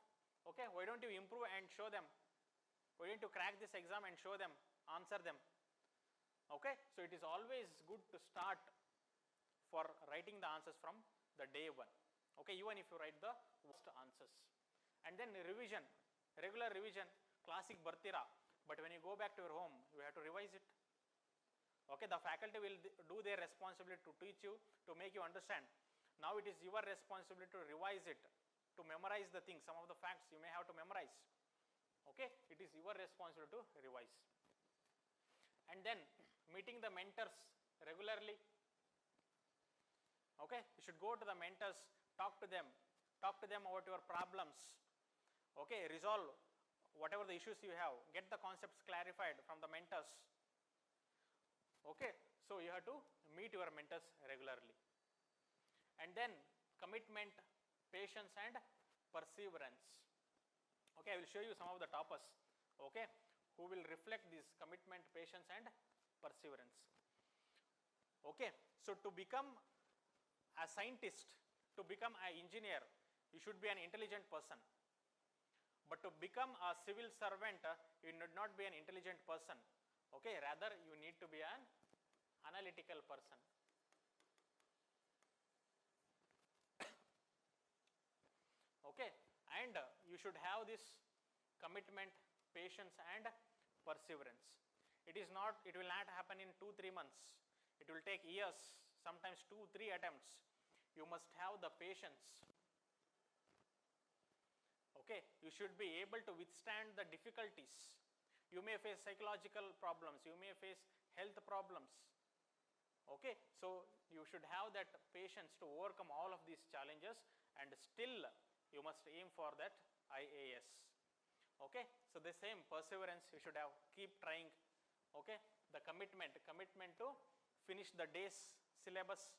Speaker 1: Okay, why don't you improve and show them? Why don't you crack this exam and show them, answer them? Okay, so it is always good to start for writing the answers from the day 1. Okay, even if you write the worst answers. And then revision, regular revision, classic bartira, but when you go back to your home, you have to revise it. Okay, the faculty will do their responsibility to teach you, to make you understand. Now it is your responsibility to revise it, to memorize the things. Some of the facts you may have to memorize. Okay, it is your responsibility to revise. And then meeting the mentors regularly. Okay, you should go to the mentors, talk to them about your problems. Okay, resolve whatever the issues you have, get the concepts clarified from the mentors. Okay, so you have to meet your mentors regularly. And then commitment, patience and perseverance. Okay, I will show you some of the toppers, okay, who will reflect this commitment, patience and perseverance. Okay, so to become a scientist, to become an engineer, you should be an intelligent person. But to become a civil servant, you need not be an intelligent person. Okay, rather you need to be an analytical person. Okay, and you should have this commitment, patience and perseverance. It will not happen in 2-3 months. It will take years, sometimes 2-3 attempts. You must have the patience. Okay, you should be able to withstand the difficulties. You may face psychological problems, you may face health problems. Okay, so you should have that patience to overcome all of these challenges, and still you must aim for that IAS. Okay, so the same perseverance you should have, keep trying. Okay, the commitment to finish the day's syllabus,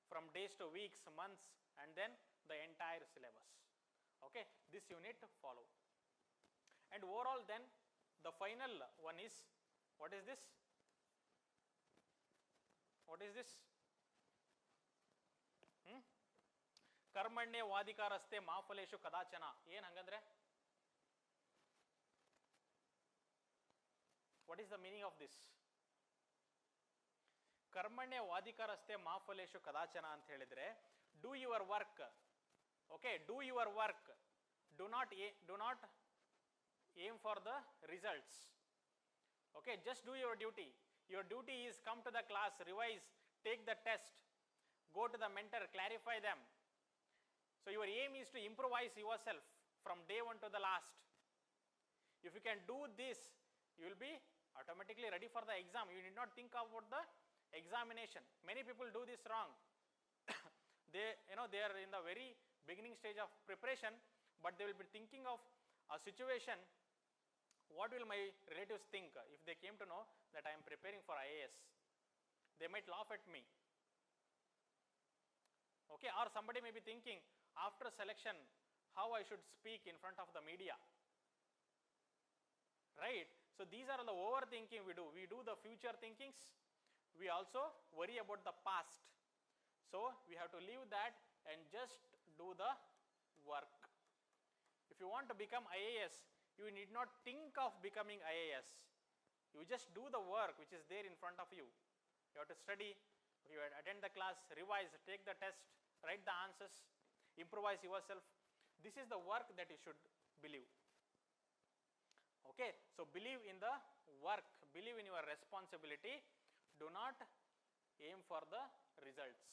Speaker 1: from days to weeks, months, and then the entire syllabus. Okay, this you need to follow. And overall then the final one is, what is this? What is this? Karmanye wadikaraste ma phaleshu kadachana. ಏನು ಹಂಗಂದ್ರೆ? What is the meaning of this? Karmanye wadikaraste ma phaleshu kadachana ಅಂತ ಹೇಳಿದ್ರೆ, do your work. Okay, do your work. Do not aim for the results. Okay, just do your duty. Your duty is come to the class, revise, take the test, go to the mentor, clarify them. So your aim is to improvise yourself from day one to the last. If you can do this, you will be automatically ready for the exam. You need not think about the examination. Many people do this wrong. They are in the very beginning stage of preparation, but they will be thinking of a situation. What will my relatives think if they came to know that I am preparing for IAS? They might laugh at me. Okay, or somebody may be thinking after selection how I should speak in front of the media. Right? So these are the overthinking we do. We do the future thinkings. We also worry about the past. So we have to leave that and just do the work. If you want to become IAS, you need not think of becoming IAS. You just do the work which is there in front of you. You have to study, you have to attend the class, revise, take the test, write the answers, improvise yourself. This is the work that you should believe. Okay, so believe in the work, believe in your responsibility. Do not aim for the results.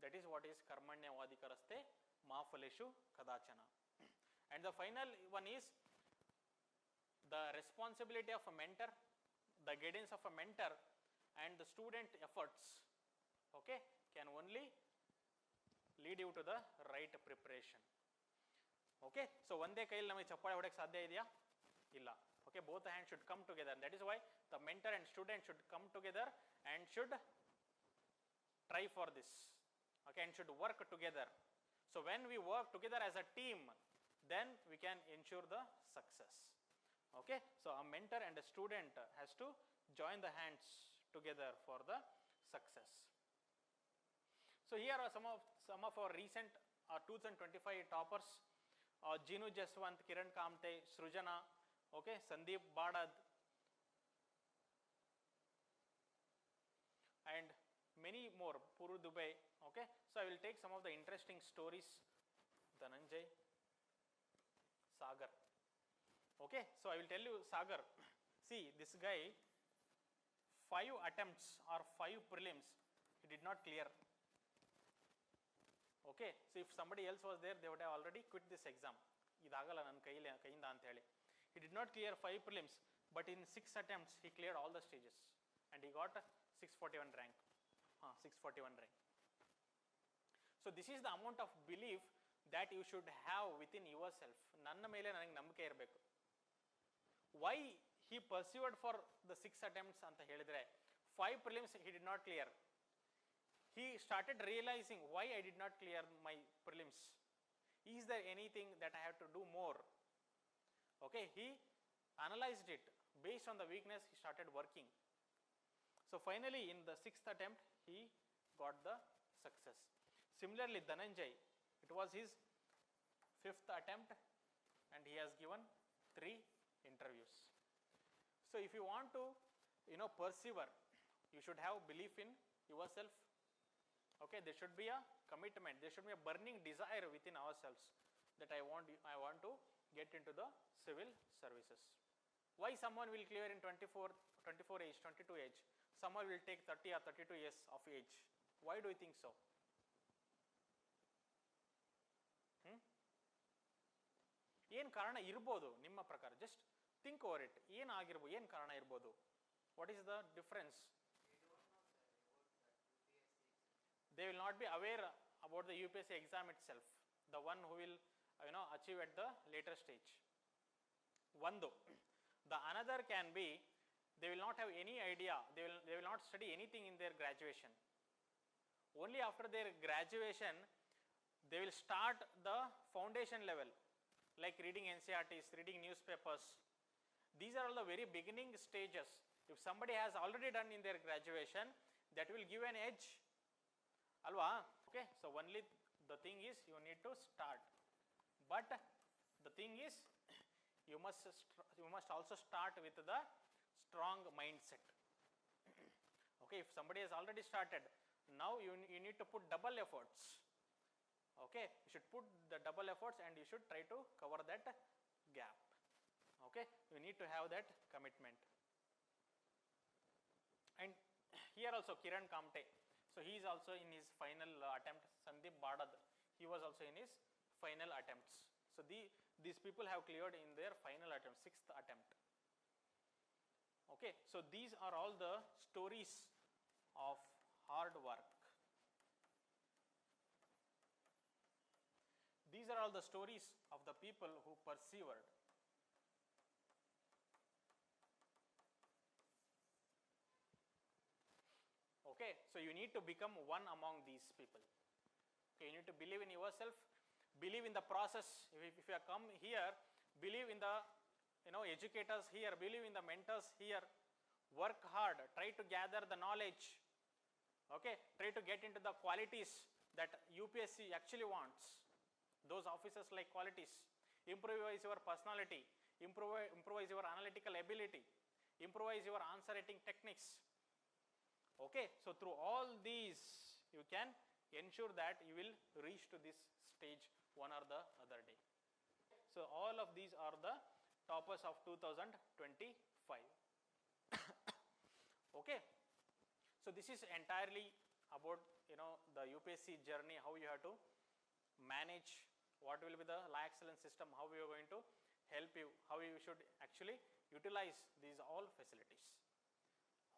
Speaker 1: That is what is karmanya vadikaraste ma phaleshu kadachana. And the final one is the responsibility of a mentor, the guidance of a mentor, and the student efforts, okay, can only lead you to the right preparation. Okay, so ಒಂದೇ ಕೈಯಲ್ಲಿ ನಮಗೆ ಚಪ್ಪಾಳೆ ಹೊಡೆಯಕ್ಕೆ ಸಾಧ್ಯ ಇದೆಯಾ? ಇಲ್ಲ. Okay, both the hands should come together. And that is why the mentor and student should come together and should try for this. Okay, and should work together. So when we work together as a team, then we can ensure the success. Okay, so a mentor and a student has to join the hands together for the success. So here are some of our recent 2025 toppers: Jinu Jaswant, Kiran Kamte, Srujana, okay, Sandeep Badad, and many more, Puru Dubai. Okay, so I will take some of the interesting stories. Dhananjay, Sagar. Okay, so I will tell you Sagar. See, this guy, 5 attempts or 5 prelims, he did not clear. Okay, so if somebody else was there, they would have already quit this exam. Idagala nan kayinda anta heli. He did not clear 5 prelims, but in 6 attempts he cleared all the stages and he got a 641 rank. 641 rank. So this is the amount of belief that you should have within yourself. Nanna mele nanage nambike irbeku. Why he pursued for the 6 attempts anta helidre, 5 prelims he did not clear. He started realizing, why I did not clear my prelims. Is there anything that I have to do more? Okay, he analyzed it. Based on the weakness, he started working. So finally, in the 6th attempt, he got the success. Similarly, Dhananjay, it was his 5th attempt and he has given 3 interviews. So if you want to, persevere, you should have belief in yourself. Okay, there should be a commitment, there should be a burning desire within ourselves that I want to get into the civil services. Why someone will clear in 24 age, 22 age, someone will take 30 or 32 years of age? Why do you think so? ಏನು ಕಾರಣ ಇರ್ಬೋದು ನಿಮ್ಮ ಪ್ರಕಾರ? Just think over it. ಏನಾಗಿರ್ಬೋದು, ಏನು ಕಾರಣ ಇರ್ಬೋದು? What is the difference? They will not be aware about the UPSC exam itself, the one who will achieve at the later stage. One though. The another can be they will not have any idea, they will not study anything in their graduation. Only after their graduation they will start the foundation level, like reading NCERTs, reading newspapers. These are all the very beginning stages. If somebody has already done in their graduation, that will give an edge. Alva? Okay, so only the thing is you need to start. But the thing is you must also start with the strong mindset. Okay, if somebody has already started, now you need to put double efforts. Okay, you should put the double efforts and you should try to cover that gap. Okay, you need to have that commitment. And here also Kiran Kamte, so he is also in his final attempt. Sandeep Badad, he was also in his final attempts. So these people have cleared in their final attempt, 6th attempt. Okay, so these are all the stories of hard work. These are all the stories of the people who persevered. Okay, so you need to become one among these people. Okay, you need to believe in yourself, believe in the process. If you have come here, believe in the educators here, believe in the mentors here. Work hard, try to gather the knowledge. Okay, try to get into the qualities that UPSC actually wants. Those officers like qualities. Improvise your personality, improvise your analytical ability, improvise your answer writing techniques. Okay, so through all these you can ensure that you will reach to this stage one or the other day. So all of these are the toppers of 2025. Okay, so this is entirely about the UPSC journey, how you have to manage, what will be the LaExcellence system, how we are going to help you, how you should actually utilize these all facilities.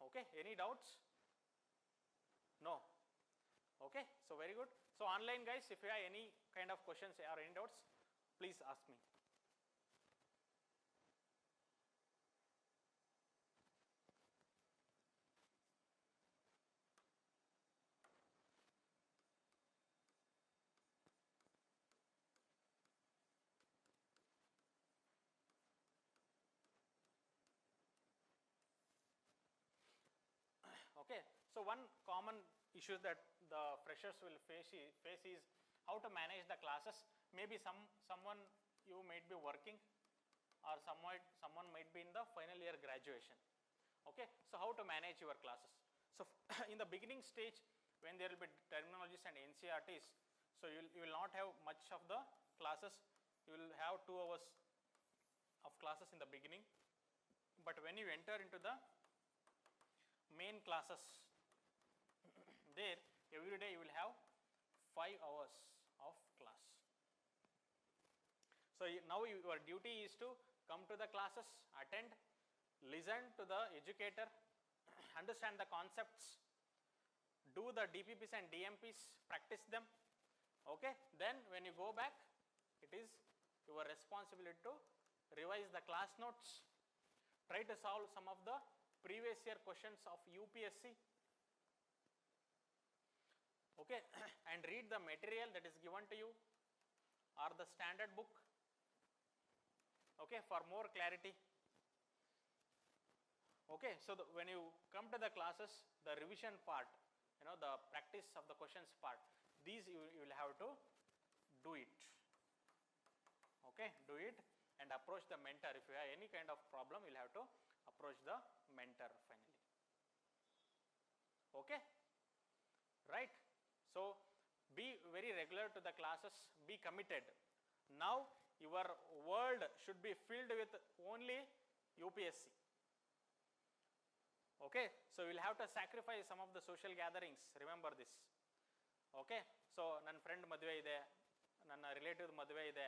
Speaker 1: Okay, any doubts? No? Okay, so very good. So online guys, if you have any kind of questions or any doubts, please ask me. Okay, so one common issue that the freshers will face is how to manage the classes. Maybe someone you might be working, or someone might be in the final year graduation. Okay, so how to manage your classes? So in the beginning stage, when there will be terminologies and NCERTs, so you will not have much of the classes. You will have 2 hours of classes in the beginning, but when you enter into the main classes, there every day you will have 5 hours of class. So now your duty is to come to the classes, attend, listen to the educator, understand the concepts, do the DPPs and DMPs, practice them. Okay, then when you go back, it is your responsibility to revise the class notes, try to solve some of the previous year questions of UPSC. Okay, and read the material that is given to you or the standard book. Okay, for more clarity. Okay, so when you come to the classes, the revision part, the practice of the questions part, these you will have to do it. Okay, do it and approach the mentor. If you have any kind of problem, you will have to approach the mentor finally. Okay, right? So be very regular to the classes, be committed. Now your world should be filled with only UPSC. Okay, so you will have to sacrifice some of the social gatherings, remember this. Okay, so ನನ್ನ friend ಮದುವೆ ಇದೆ, ನನ್ನ relative ಮದುವೆ ಇದೆ,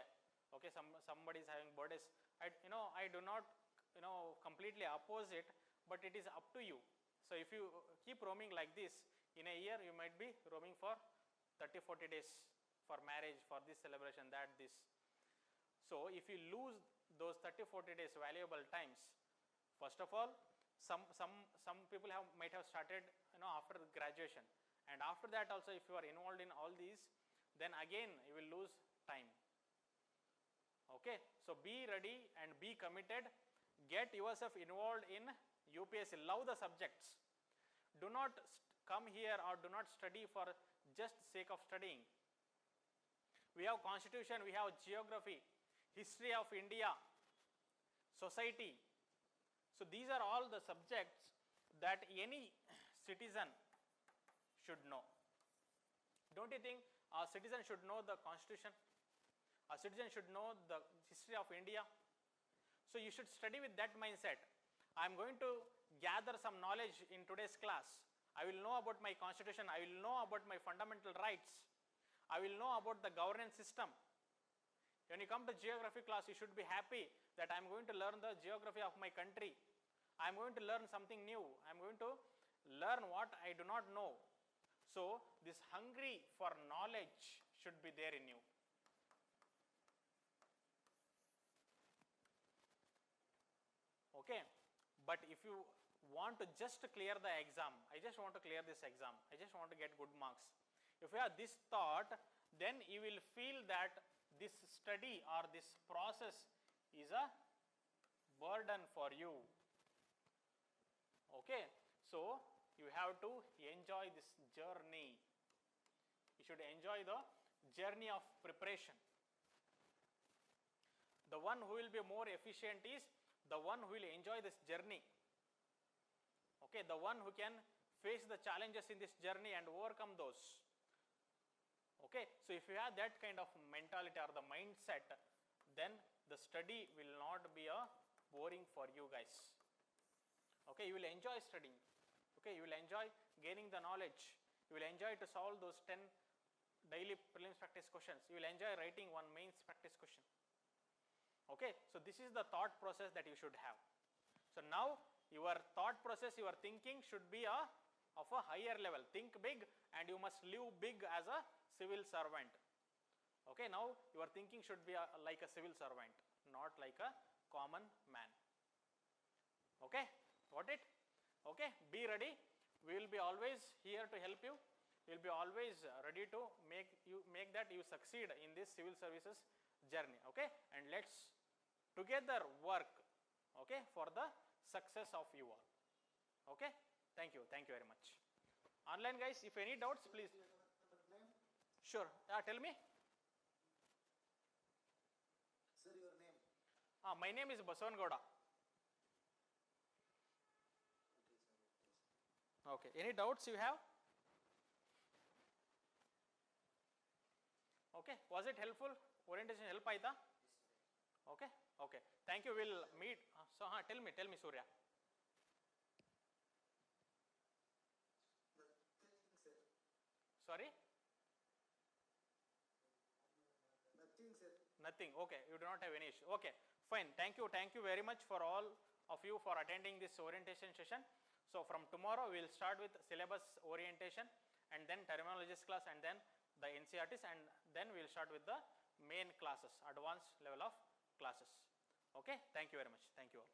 Speaker 1: okay, somebody is having birthdays. I do not completely oppose it, but it is up to you. So if you keep roaming like this, in a year you might be roaming for 30-40 days for marriage, for this celebration, that, this. So if you lose those 30-40 days valuable times, first of all, some people might have started after graduation, and after that also if you are involved in all these, then again you will lose time. Okay, so be ready and be committed. Get yourself involved in UPSC. Love the subjects. Do not come here or do not study for just sake of studying. We have constitution, we have geography, history of India, society. So these are all the subjects that any citizen should know. Don't you think a citizen should know the constitution? A citizen should know the history of India. So you should study with that mindset. I am going to gather some knowledge in today's class. I will know about my constitution. I will know about my fundamental rights. I will know about the governance system. When you come to geography class, you should be happy that I am going to learn the geography of my country. I am going to learn something new. I am going to learn what I do not know. So this hungry for knowledge should be there in you. Okay, but if you want to just clear the exam, I just want to clear this exam, I just want to get good marks. If you have this thought, then you will feel that this study or this process is a burden for you. Okay, so you have to enjoy this journey. You should enjoy the journey of preparation. The one who will be more efficient is the one who will enjoy this journey. Okay, the one who can face the challenges in this journey and overcome those. Okay, so if you have that kind of mentality or the mindset, then the study will not be a boring for you guys. Okay, you will enjoy studying. Okay, you will enjoy gaining the knowledge. You will enjoy to solve those 10 daily prelims practice questions. You will enjoy writing one mains practice question. Okay, so this is the thought process that you should have. So now your thought process, your thinking should be of a higher level. Think big and you must live big as a civil servant. Okay, now your thinking should be like a civil servant, not like a common man. Okay, got it? Okay, be ready. We will be always here to help you. We will be always ready to make that you succeed in this civil services journey. Okay, and let's together work, okay, for the success of you all. Okay, thank you very much. Online guys, if any doubts, please. Sure, tell me.
Speaker 4: Sir, your name?
Speaker 1: My name is Basavangowda. Okay, any doubts you have? Okay, was it helpful? Orientation help aita? Okay, okay. Thank you. We'll meet. So, tell me, Surya.
Speaker 4: Nothing, sir.
Speaker 1: Sorry?
Speaker 4: Nothing, sir.
Speaker 1: Nothing. Okay, you do not have any issue. Okay, fine. Thank you very much for all of you for attending this orientation session. So, from tomorrow we will start with syllabus orientation and then terminologies class and then the NCERTs, and then we will start with the main classes, advanced level of classes. Okay, thank you very much. Thank you all.